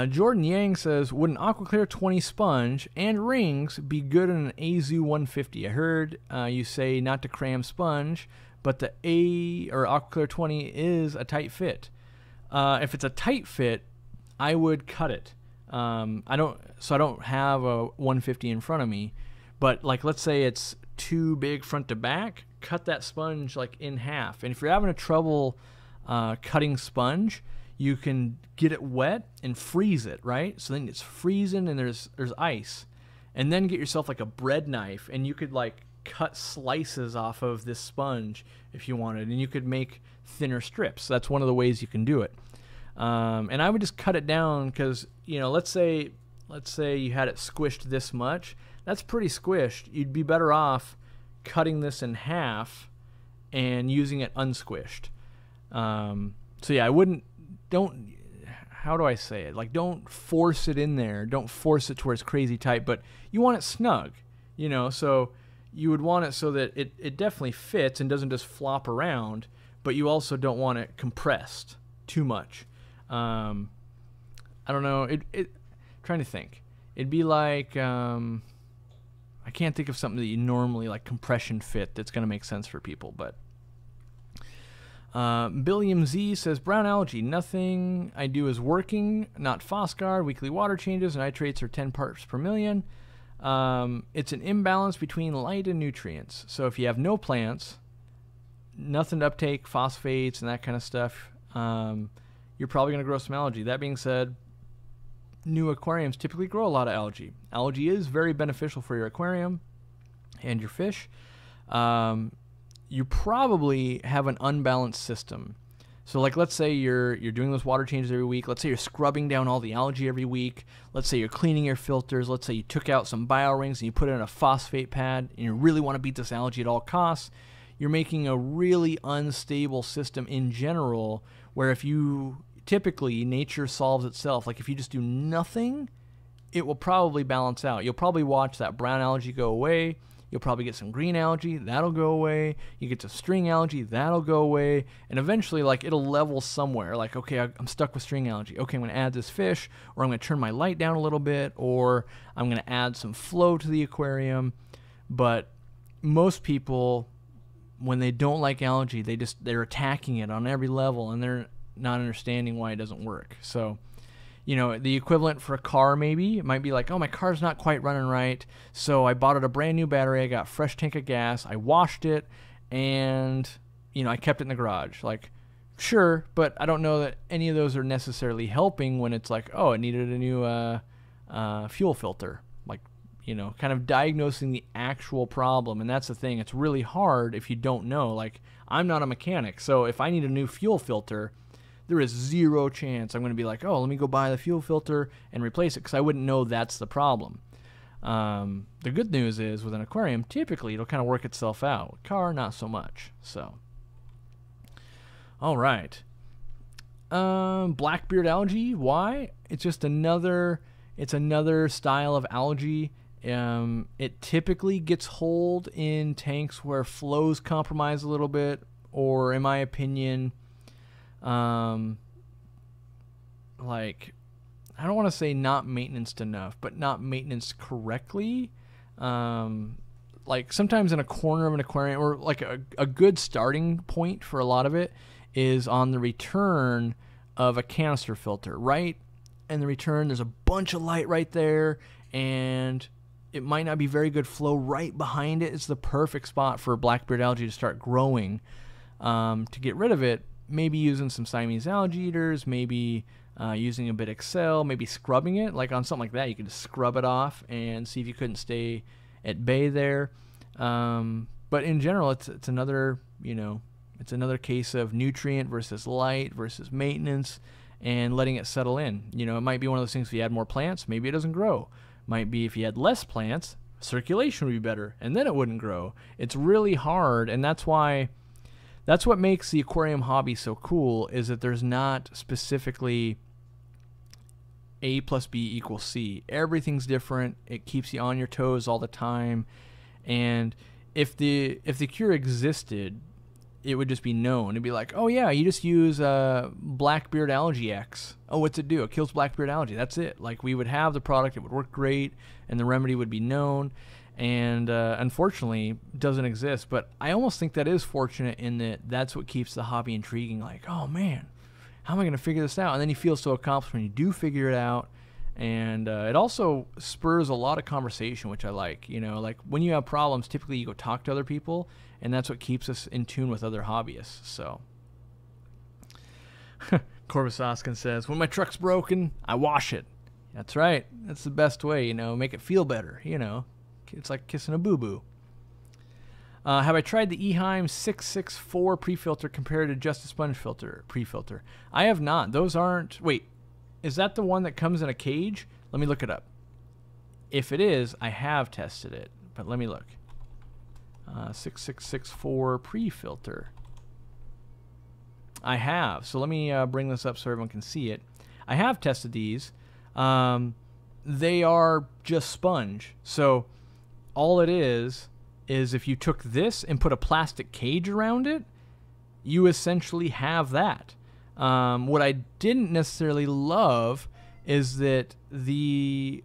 S1: Jordan Yang says, would an Aquaclear 20 sponge and rings be good in an Azu 150? I heard you say not to cram sponge, but the Aquaclear 20 is a tight fit. If it's a tight fit, I would cut it. I don't have a 150 in front of me, but like let's say it's too big front to back, cut that sponge like in half. And if you're having a trouble cutting sponge, you can get it wet and freeze it, right? So then it's freezing and there's ice. And then get yourself like a bread knife, and you could like cut slices off of this sponge if you wanted, and you could make thinner strips. That's one of the ways you can do it. And I would just cut it down because, let's say you had it squished this much. That's pretty squished. You'd be better off cutting this in half and using it unsquished. So yeah, how do I say it? Like, don't force it in there. Don't force it to where it's crazy tight, but you want it snug, so you would want it so that it definitely fits and doesn't just flop around, but you also don't want it compressed too much. I don't know. Trying to think. It'd be like, I can't think of something that you normally like compression fit that's going to make sense for people, but Billiam Z says, brown algae, nothing I do is working, not Phosgar, weekly water changes, nitrates are 10 parts per million. It's an imbalance between light and nutrients. So if you have no plants, nothing to uptake phosphates and that kind of stuff, you're probably going to grow some algae. That being said, new aquariums typically grow a lot of algae. Algae is very beneficial for your aquarium and your fish. You probably have an unbalanced system. So like let's say you're doing those water changes every week. Let's say you're scrubbing down all the algae every week. Let's say you're cleaning your filters. Let's say you took out some biorings and you put it in a phosphate pad and you really want to beat this algae at all costs. You're making a really unstable system in general, where typically nature solves itself. Like if you just do nothing, it will probably balance out. You'll probably watch that brown algae go away. You'll probably get some green algae, that'll go away. You get some string algae, that'll go away. And eventually, like, it'll level somewhere. Like, okay, I'm stuck with string algae. Okay, I'm going to add this fish, or I'm going to turn my light down a little bit, or I'm going to add some flow to the aquarium. But most people, when they don't like algae, they're attacking it on every level, and they're not understanding why it doesn't work. So, the equivalent for a car maybe, it might be like, oh, my car's not quite running right, so I bought it a brand new battery, I got a fresh tank of gas, I washed it, and, I kept it in the garage. Like, sure, but I don't know that any of those are necessarily helping when it's like, oh, it needed a new fuel filter. Like, kind of diagnosing the actual problem, and that's the thing. It's really hard if you don't know. Like, I'm not a mechanic, so if I need a new fuel filter, there is zero chance I'm going to be like, oh, let me go buy the fuel filter and replace it, because I wouldn't know that's the problem. The good news is with an aquarium, typically it'll kind of work itself out. With car, not so much. So, all right. Blackbeard algae. Why? It's just another style of algae. It typically gets hold in tanks where flows compromise a little bit, or in my opinion, like, I don't want to say not maintenanced enough, but not maintenanced correctly. Like sometimes in a corner of an aquarium, or like a good starting point for a lot of it is on the return of a canister filter, right? And the return, there's a bunch of light right there, and it might not be very good flow right behind it. It's the perfect spot for blackbeard algae to start growing. To get rid of it, maybe using some Siamese algae eaters, maybe using a bit of Excel, maybe scrubbing it. Like on something like that, you could just scrub it off and see if you couldn't stay at bay there. But in general, it's another, it's another case of nutrient versus light versus maintenance and letting it settle in. It might be one of those things, if you add more plants, maybe it doesn't grow. Might be if you had less plants, circulation would be better, and then it wouldn't grow. It's really hard, and that's what makes the aquarium hobby so cool, is that there's not specifically A plus B equals C. Everything's different. It keeps you on your toes all the time. And if the cure existed, it would just be known. It'd be like, oh yeah, you just use Blackbeard Algae X. Oh, what's it do? It kills Blackbeard algae. That's it. Like, we would have the product, it would work great, and the remedy would be known. And unfortunately, doesn't exist. But I almost think that is fortunate in that that's what keeps the hobby intriguing. Like, oh man, how am I going to figure this out? And then you feel so accomplished when you do figure it out. And it also spurs a lot of conversation, which I like. You know, like when you have problems, typically you go talk to other people, and that's what keeps us in tune with other hobbyists. So, Corvus Oskin says, when my truck's broken, I wash it. That's right. That's the best way, you know, make it feel better, you know. It's like kissing a boo-boo. Have I tried the EHEIM 664 pre-filter compared to just a sponge filter pre-filter? I have not. Those aren't... Wait, is that the one that comes in a cage? Let me look it up. If it is, I have tested it, but let me look. 6664 pre-filter. I have. So let me bring this up so everyone can see it. I have tested these. They are just sponge. So all it is if you took this and put a plastic cage around it, you essentially have that. What I didn't necessarily love is that the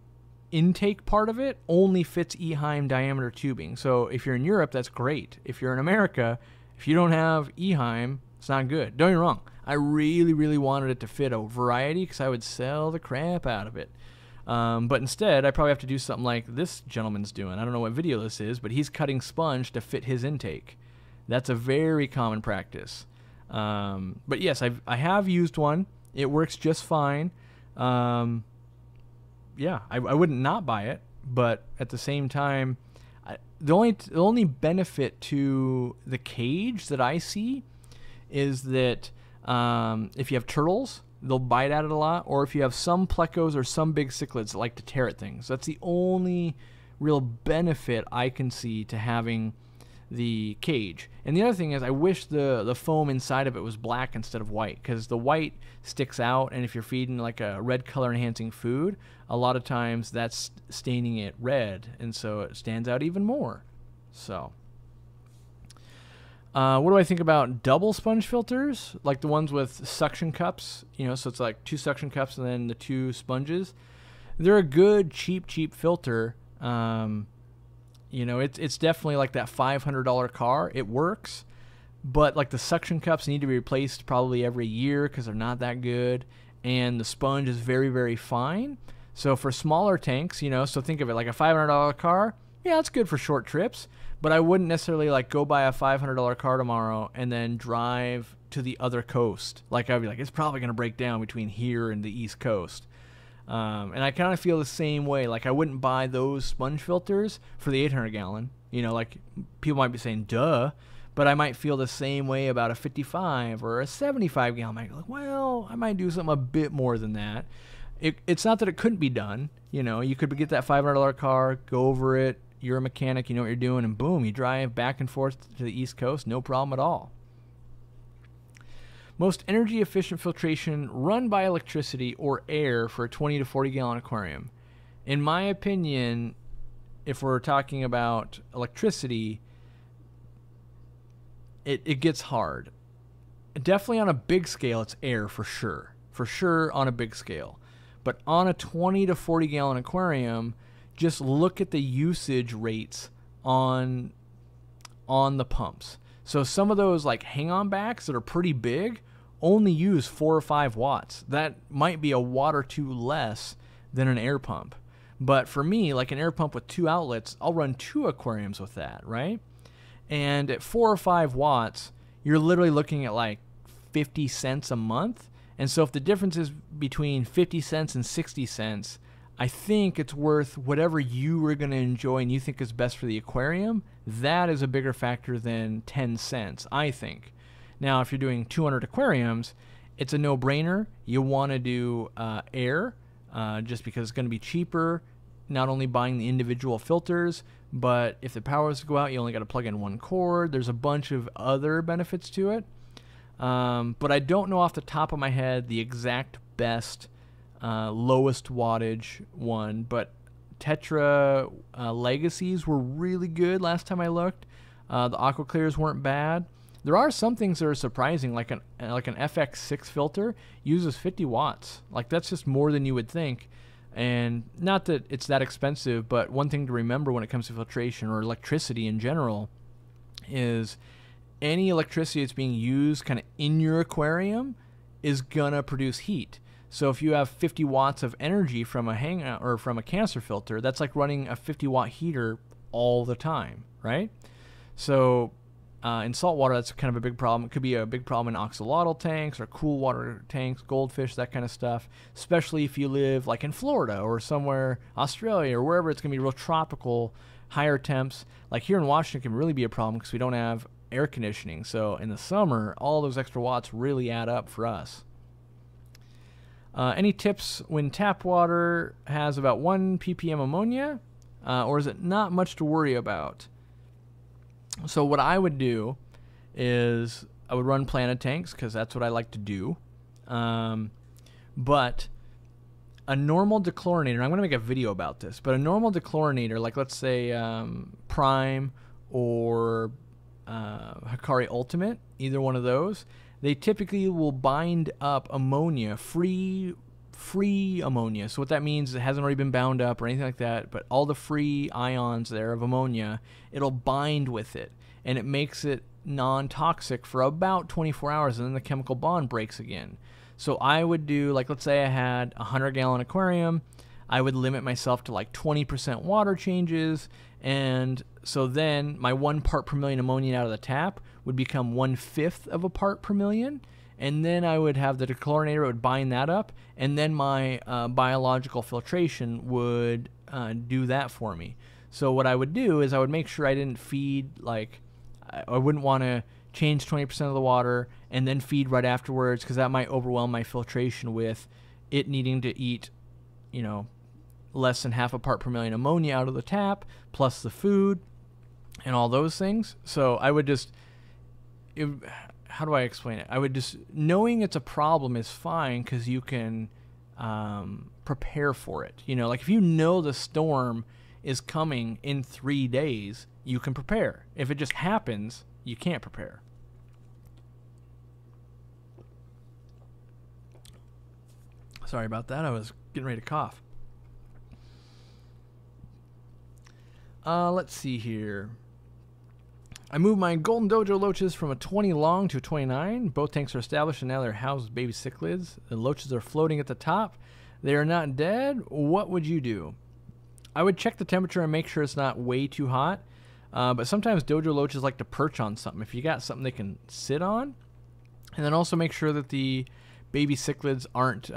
S1: intake part of it only fits EHEIM diameter tubing. So if you're in Europe, that's great. If you're in America, if you don't have EHEIM, it's not good. Don't get me wrong. I really, really wanted it to fit a variety because I would sell the crap out of it. But instead, I probably have to do something like this gentleman's doing. I don't know what video this is, but he's cutting sponge to fit his intake. That's a very common practice. But yes, I have used one. It works just fine. Yeah, I wouldn't not buy it, but at the same time, the only benefit to the cage that I see is that if you have turtles, they'll bite at it a lot, or if you have some plecos or some big cichlids that like to tear at things. That's the only real benefit I can see to having the cage. And the other thing is, I wish the foam inside of it was black instead of white, because the white sticks out, and if you're feeding like a red color enhancing food, a lot of times that's staining it red, and so it stands out even more. So what do I think about double sponge filters, like the ones with suction cups? You know, so it's like 2 suction cups and then the 2 sponges. They're a good cheap filter. You know, it's definitely like that $500 car. It works, but like the suction cups need to be replaced probably every year because they're not that good, and the sponge is very, very fine. So for smaller tanks, you know, so think of it like a $500 car. Yeah, it's good for short trips, but I wouldn't necessarily like go buy a $500 car tomorrow and then drive to the other coast. Like I'd be like, it's probably going to break down between here and the East Coast. And I kind of feel the same way. Like I wouldn't buy those sponge filters for the 800 gallon. You know, like people might be saying, duh, but I might feel the same way about a 55 or a 75 gallon. I might be like, well, I might do something a bit more than that. It's not that it couldn't be done. You know, you could get that $500 car, go over it. You're a mechanic, you know what you're doing, and boom, you drive back and forth to the East Coast, no problem at all. Most energy efficient filtration run by electricity or air for a 20 to 40 gallon aquarium. In my opinion, if we're talking about electricity, it gets hard. Definitely on a big scale, it's air for sure. For sure on a big scale. But on a 20 to 40 gallon aquarium, just look at the usage rates on the pumps. So some of those like hang-on backs that are pretty big only use 4 or 5 watts. That might be a watt or 2 less than an air pump. But for me, like an air pump with 2 outlets, I'll run 2 aquariums with that, right? And at 4 or 5 watts, you're literally looking at like 50 cents a month. And so if the difference is between 50 cents and 60 cents, I think it's worth whatever you are going to enjoy and you think is best for the aquarium. That is a bigger factor than 10 cents, I think. Now, if you're doing 200 aquariums, it's a no-brainer. You want to do air just because it's going to be cheaper, not only buying the individual filters, but if the power was to go out, you only got to plug in 1 cord. There's a bunch of other benefits to it. But I don't know off the top of my head the exact best lowest wattage one, but Tetra Legacies were really good last time I looked. The Aqua Clears weren't bad. There are some things that are surprising, like an FX6 filter uses 50 watts. Like, that's just more than you would think. And not that it's that expensive, but one thing to remember when it comes to filtration or electricity in general is any electricity that's being used kind of in your aquarium is gonna produce heat. So if you have 50 watts of energy from a canister filter, that's like running a 50 watt heater all the time, right? So in saltwater, that's kind of a big problem. It could be a big problem in axolotl tanks or cool water tanks, goldfish, that kind of stuff, especially if you live like in Florida or somewhere, Australia or wherever it's going to be real tropical, higher temps. Like here in Washington can really be a problem because we don't have air conditioning. So in the summer, all those extra watts really add up for us. Any tips when tap water has about 1 ppm ammonia, or is it not much to worry about? So what I would do is I would run planted tanks because that's what I like to do. But a normal dechlorinator, I'm going to make a video about this, but a normal dechlorinator, like let's say Prime or Hikari Ultimate, either one of those, they typically will bind up ammonia, free ammonia. So what that means is it hasn't already been bound up or anything like that, but all the free ions there of ammonia, it'll bind with it, and it makes it non-toxic for about 24 hours, and then the chemical bond breaks again. So I would do, like let's say I had a 100-gallon aquarium, I would limit myself to like 20% water changes, and so then my 1 part per million ammonia out of the tap would become 1/5 of a part per million, and then I would have the dechlorinator, it would bind that up, and then my biological filtration would do that for me. So what I would do is I would make sure I didn't feed, like, I wouldn't want to change 20% of the water and then feed right afterwards, because that might overwhelm my filtration with it needing to eat, you know, less than half a part per million ammonia out of the tap, plus the food and all those things. So I would just, how do I explain it? I would just, knowing it's a problem is fine because you can prepare for it. You know, like if you know the storm is coming in 3 days, you can prepare. If it just happens, you can't prepare. Sorry about that. I was getting ready to cough. Let's see here. I moved my golden dojo loaches from a 20 long to a 29. Both tanks are established and now they're housed with baby cichlids. The loaches are floating at the top. They are not dead. What would you do? I would check the temperature and make sure it's not way too hot. But sometimes dojo loaches like to perch on something. If you got something they can sit on, and then also make sure that the baby cichlids aren't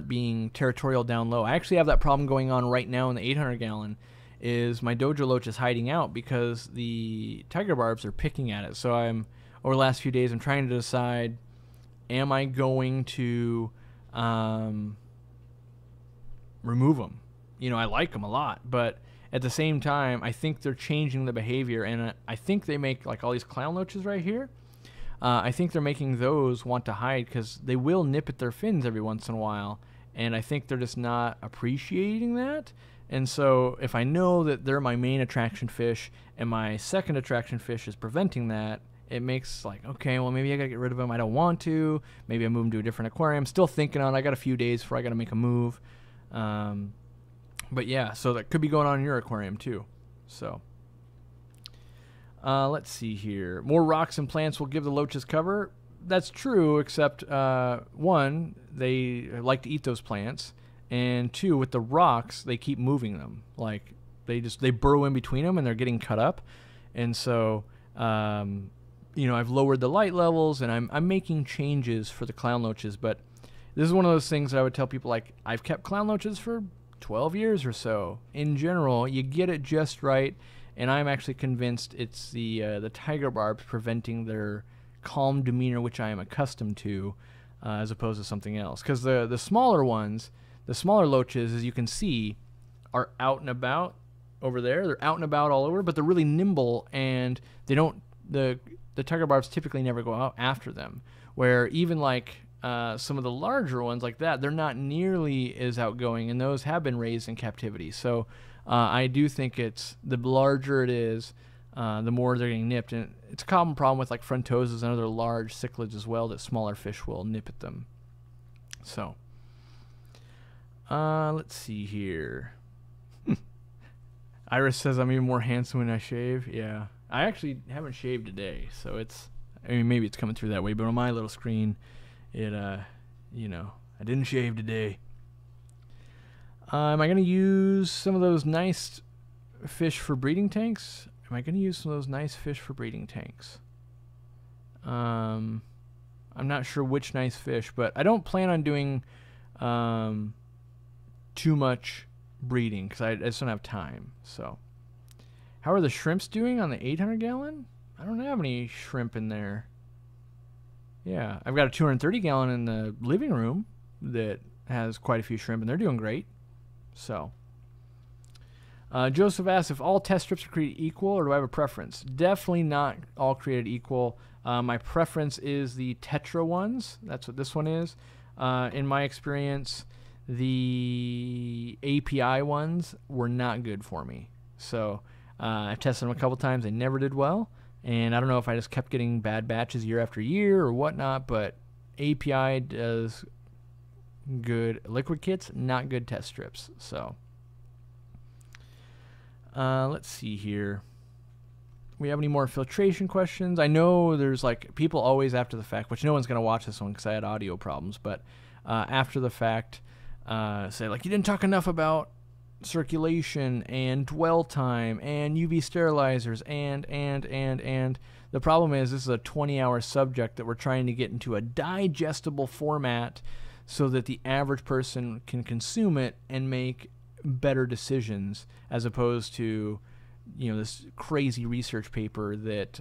S1: being territorial down low. I actually have that problem going on right now in the 800-gallon. Is my dojo loach is hiding out because the tiger barbs are picking at it. So over the last few days, I'm trying to decide, am I going to remove them? You know, I like them a lot, but at the same time, I think they're changing the behavior, and I think they make like all these clown loaches right here. I think they're making those want to hide because they will nip at their fins every once in a while, and I think they're just not appreciating that. And so if I know that they're my main attraction fish and my second attraction fish is preventing that, it makes like, okay, well, maybe I gotta get rid of them. I don't want to. Maybe I move them to a different aquarium. Still thinking on it. I got a few days before I gotta make a move. But yeah, so that could be going on in your aquarium too. So let's see here. More rocks and plants will give the loaches cover. That's true, except one, they like to eat those plants. And two, with the rocks, they keep moving them. Like they burrow in between them and they're getting cut up. And so, you know, I've lowered the light levels and I'm making changes for the clown loaches. But this is one of those things that I would tell people, like, I've kept clown loaches for 12 years or so. In general, you get it just right. And I'm actually convinced it's the tiger barbs preventing their calm demeanor, which I am accustomed to, as opposed to something else. Because the smaller ones, the smaller loaches, as you can see, are out and about over there. They're out and about all over, but they're really nimble, and they don't. The tiger barbs typically never go out after them. Where even like some of the larger ones like that, they're not nearly as outgoing, and those have been raised in captivity. So I do think it's the larger it is, the more they're getting nipped. And it's a common problem with like frontoses and other large cichlids as well, that smaller fish will nip at them. So, let's see here. Iris says I'm even more handsome when I shave. Yeah, I actually haven't shaved today, so it's, I mean, maybe it's coming through that way, but on my little screen, it, you know, I didn't shave today. Am I going to use some of those nice fish for breeding tanks? I'm not sure which nice fish, but I don't plan on doing too much breeding because I just don't have time. So, how are the shrimps doing on the 800 gallon? I don't have any shrimp in there. Yeah, I've got a 230 gallon in the living room that has quite a few shrimp, and they're doing great. So, Joseph asks if all test strips are created equal, or do I have a preference? Definitely not all created equal. My preference is the Tetra ones. That's what this one is. In my experience, the API ones were not good for me. So I've tested them a couple times. They never did well. And I don't know if I just kept getting bad batches year after year or whatnot, but API does good liquid kits, not good test strips. So let's see here. We have any more filtration questions? I know there's like people always after the fact, which no one's going to watch this one because I had audio problems, but after the fact say like, you didn't talk enough about circulation and dwell time and UV sterilizers and the problem is this is a 20-hour subject that we're trying to get into a digestible format so that the average person can consume it and make better decisions, as opposed to, you know, this crazy research paper that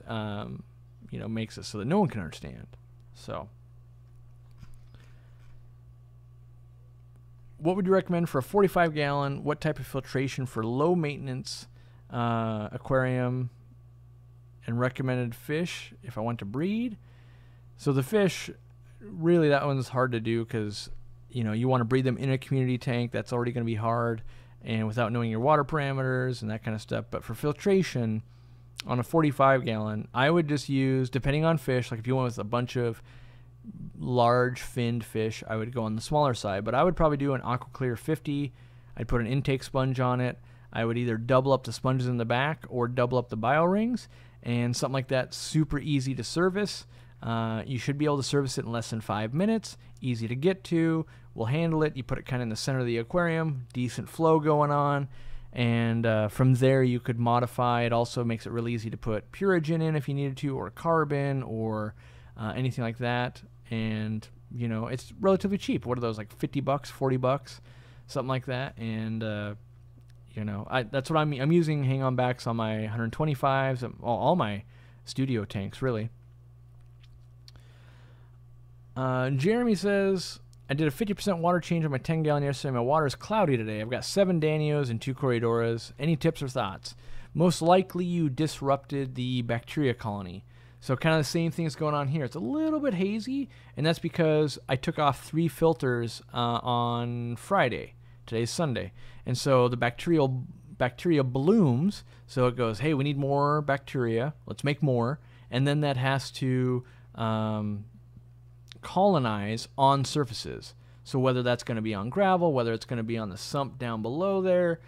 S1: you know, makes it so that no one can understand. So, what would you recommend for a 45 gallon? What type of filtration for low maintenance aquarium, and recommended fish if I want to breed? So the fish, really that one's hard to do because, you know, you want to breed them in a community tank. That's already going to be hard, and without knowing your water parameters and that kind of stuff. But for filtration on a 45 gallon, I would just use, depending on fish, like if you went with a bunch of large finned fish, I would go on the smaller side, but I would probably do an AquaClear 50. I'd put an intake sponge on it. I would either double up the sponges in the back or double up the bio rings, and something like that, super easy to service. You should be able to service it in less than 5 minutes, easy to get to, will handle it. You put it kind of in the center of the aquarium, decent flow going on, and from there you could modify. It also makes it really easy to put Purigen in if you needed to, or carbon, or anything like that. And, you know, it's relatively cheap. What are those, like 50 bucks, 40 bucks, something like that. And, you know, that's what I'm using hang on backs on my 125s, all my studio tanks, really. Jeremy says, I did a 50% water change on my 10 gallon yesterday. My water is cloudy today. I've got 7 Danios and 2 Corridoras. Any tips or thoughts? Most likely you disrupted the bacteria colony. So kind of the same thing is going on here. It's a little bit hazy, and that's because I took off 3 filters on Friday. Today's Sunday. And so the bacteria blooms, so it goes, hey, we need more bacteria. Let's make more. And then that has to colonize on surfaces. So whether that's going to be on gravel, whether it's going to be on the sump down below there,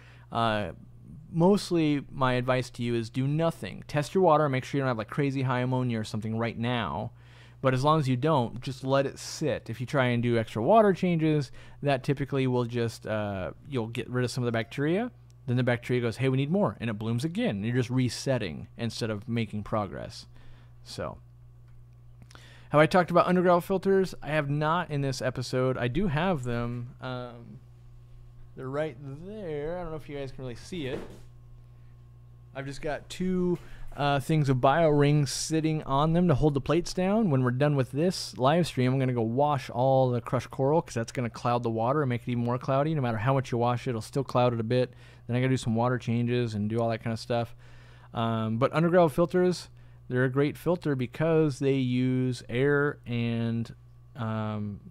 S1: mostly my advice to you is do nothing. Test your water and make sure you don't have like crazy high ammonia or something right now. But as long as you don't, just let it sit. If you try and do extra water changes, that typically will just, you'll get rid of some of the bacteria. Then the bacteria goes, hey, we need more. And it blooms again. And you're just resetting instead of making progress. So, have I talked about underground filters? I have not in this episode. I do have them. They're right there. I don't know if you guys can really see it. I've just got 2 things of bio rings sitting on them to hold the plates down. When we're done with this live stream, I'm going to go wash all the crushed coral because that's going to cloud the water and make it even more cloudy. No matter how much you wash it, it'll still cloud it a bit. Then I got to do some water changes and do all that kind of stuff. But underground filters, they're a great filter because they use air and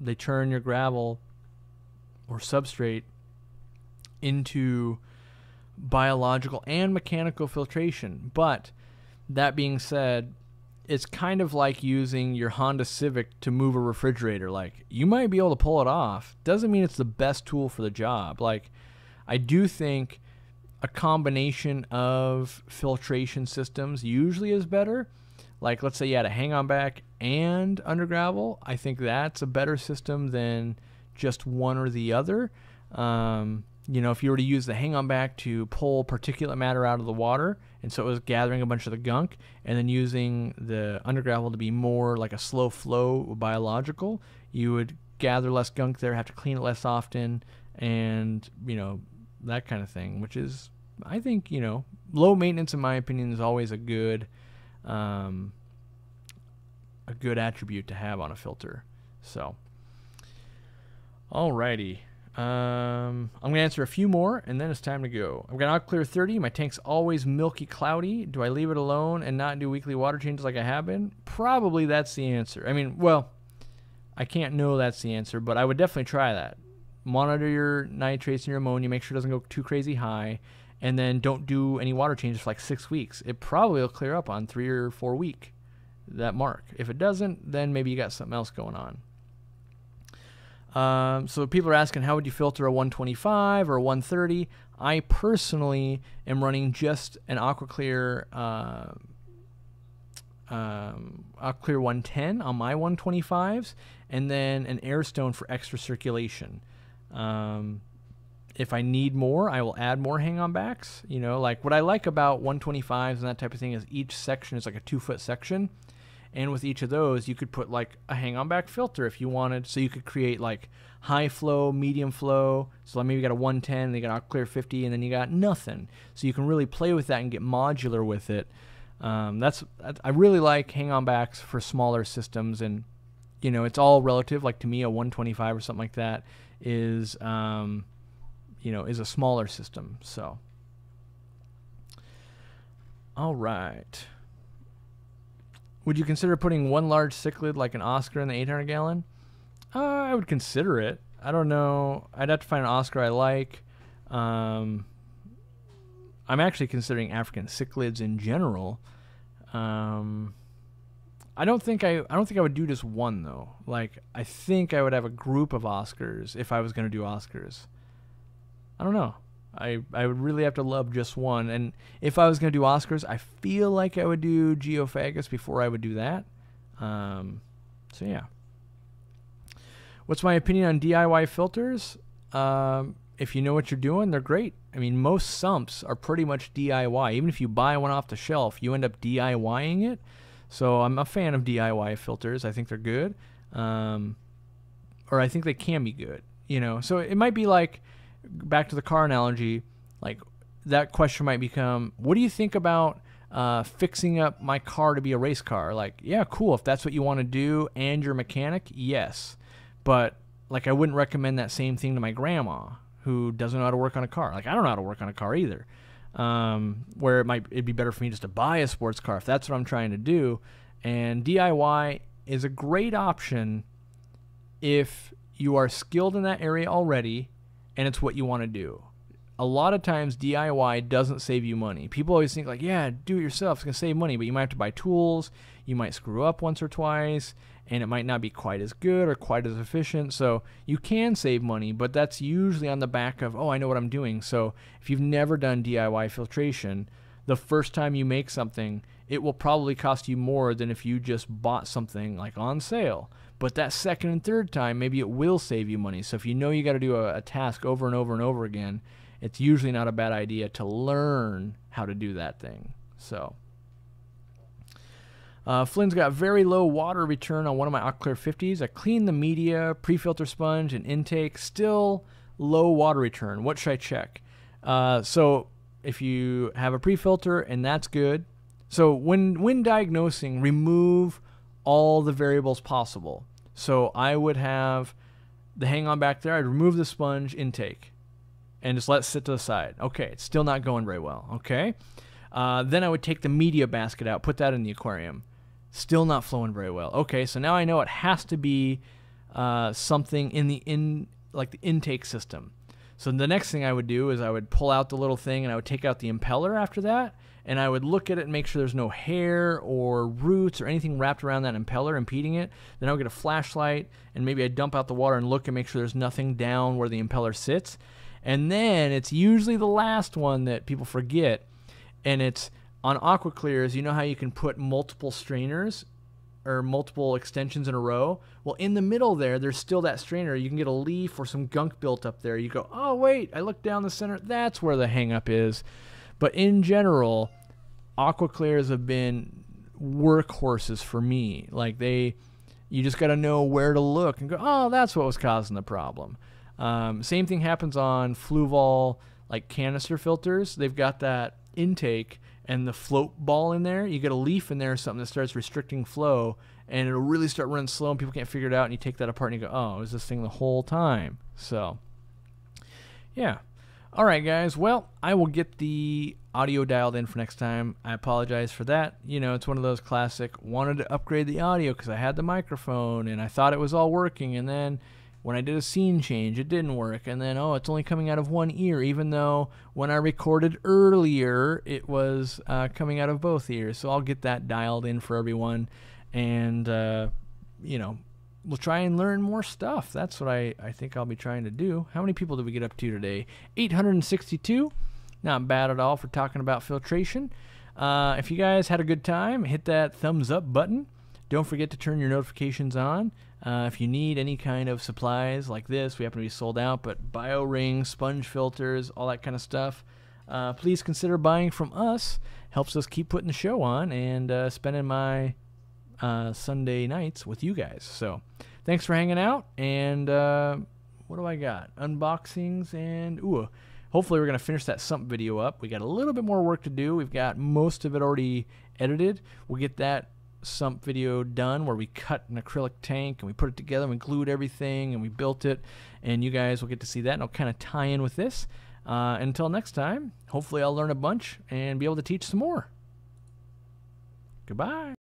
S1: they turn your gravel or substrate into biological and mechanical filtration. But that being said, it's kind of like using your Honda Civic to move a refrigerator. Like, you might be able to pull it off. Doesn't mean it's the best tool for the job. Like, I do think a combination of filtration systems usually is better. Like, let's say you had a hang-on back and under gravel. I think that's a better system than just one or the other. You know, if you were to use the hang-on back to pull particulate matter out of the water, and so it was gathering a bunch of the gunk, and then using the under gravel to be more like a slow flow biological, you would gather less gunk there, have to clean it less often, and, you know, that kind of thing, which is, I think, you know, low maintenance, in my opinion, is always a good attribute to have on a filter. So, alrighty. I'm going to answer a few more, and then it's time to go. I've got Aquaclear 30. My tank's always milky cloudy. Do I leave it alone and not do weekly water changes like I have been? Probably that's the answer. I mean, well, I can't know that's the answer, but I would definitely try that. Monitor your nitrates and your ammonia. Make sure it doesn't go too crazy high. And then don't do any water changes for like 6 weeks. It probably will clear up on 3 or 4 week, that mark. If it doesn't, then maybe you got something else going on. So people are asking, how would you filter a 125 or a 130? I personally am running just an Aquaclear, Aquaclear 110 on my 125s, and then an Airstone for extra circulation. If I need more, I will add more hang-on backs. You know, like what I like about 125s and that type of thing is each section is like a 2-foot section. And with each of those, you could put like a hang-on back filter if you wanted. So you could create like high flow, medium flow. So like maybe you got a 110, and you got Aquaclear 50, and then you got nothing. So you can really play with that and get modular with it. I really like hang-on backs for smaller systems, and you know, it's all relative. Like to me, a 125 or something like that is you know, is a smaller system. So, all right. Would you consider putting one large cichlid like an Oscar in the 800 gallon? I would consider it. I don't know. I'd have to find an Oscar I like. I'm actually considering African cichlids in general. I don't think I would do just one though. Like, I think I would have a group of Oscars if I was going to do Oscars. I don't know. I would really have to love just one. And if I was going to do Oscars, I feel like I would do Geophagus before I would do that. So yeah. What's my opinion on DIY filters? If you know what you're doing, they're great. I mean, most sumps are pretty much DIY. Even if you buy one off the shelf, you end up DIYing it. So I'm a fan of DIY filters. I think they're good. Or I think they can be good. You know, so it might be like, back to the car analogy, like that question might become, what do you think about fixing up my car to be a race car? Like, yeah, cool. If that's what you want to do and you're a mechanic, yes. But like, I wouldn't recommend that same thing to my grandma who doesn't know how to work on a car. Like, I don't know how to work on a car either. Where it'd be better for me just to buy a sports car if that's what I'm trying to do. And DIY is a great option if you are skilled in that area already and it's what you want to do. A lot of times DIY doesn't save you money. People always think like, yeah, do it yourself, it's going to save money, but you might have to buy tools, you might screw up once or twice, and it might not be quite as good or quite as efficient. So you can save money, but that's usually on the back of, oh, I know what I'm doing. So if you've never done DIY filtration, the first time you make something, it will probably cost you more than if you just bought something like on sale. But that second and third time, maybe it will save you money. So if you know you got to do a task over and over and over again, it's usually not a bad idea to learn how to do that thing. So, Flynn's got very low water return on one of my Aquaclear 50s. I cleaned the media, pre-filter sponge, and intake. Still low water return. What should I check? So if you have a pre-filter, and that's good. So when diagnosing, remove all the variables possible. So I would have the hang-on back there. I'd remove the sponge intake and just let it sit to the side. Okay, it's still not going very well. Okay. Then I would take the media basket out, put that in the aquarium. Still not flowing very well. Okay, so now I know it has to be something in the intake system. So the next thing I would do is I would pull out the little thing and I would take out the impeller after that, and I would look at it and make sure there's no hair or roots or anything wrapped around that impeller impeding it. Then I would get a flashlight and maybe I'd dump out the water and look and make sure there's nothing down where the impeller sits. And then it's usually the last one that people forget, and it's on aqua clears. You know how you can put multiple strainers or multiple extensions in a row? Well, in the middle there's still that strainer. You can get a leaf or some gunk built up there. You go, oh wait, I look down the center, that's where the hang up is. But in general, aqua clears have been workhorses for me. Like you just got to know where to look and go, oh, that's what was causing the problem. Same thing happens on Fluval, like canister filters. They've got that intake and the float ball in there. You get a leaf in there or something that starts restricting flow, and it'll really start running slow and people can't figure it out, and you take that apart and you go, oh, it was this thing the whole time. So yeah. All right, guys. Well, I will get the audio dialed in for next time. I apologize for that. You know, it's one of those classic, wanted to upgrade the audio because I had the microphone and I thought it was all working, and then when I did a scene change, it didn't work. And then, oh, it's only coming out of one ear, even though when I recorded earlier, it was coming out of both ears. So I'll get that dialed in for everyone. And, you know, we'll try and learn more stuff. That's what I think I'll be trying to do. How many people did we get up to today? 862. Not bad at all for talking about filtration. If you guys had a good time, hit that thumbs up button. Don't forget to turn your notifications on. If you need any kind of supplies like this, we happen to be sold out, but bio rings, sponge filters, all that kind of stuff, please consider buying from us. Helps us keep putting the show on and spending my Sunday nights with you guys. So thanks for hanging out, and what do I got? Unboxings, and hopefully we're going to finish that sump video up. We got a little bit more work to do. We've got most of it already edited. We'll get that sump video done where we cut an acrylic tank and we put it together and we glued everything and we built it, and you guys will get to see that, and it'll kind of tie in with this. Until next time, hopefully I'll learn a bunch and be able to teach some more. Goodbye.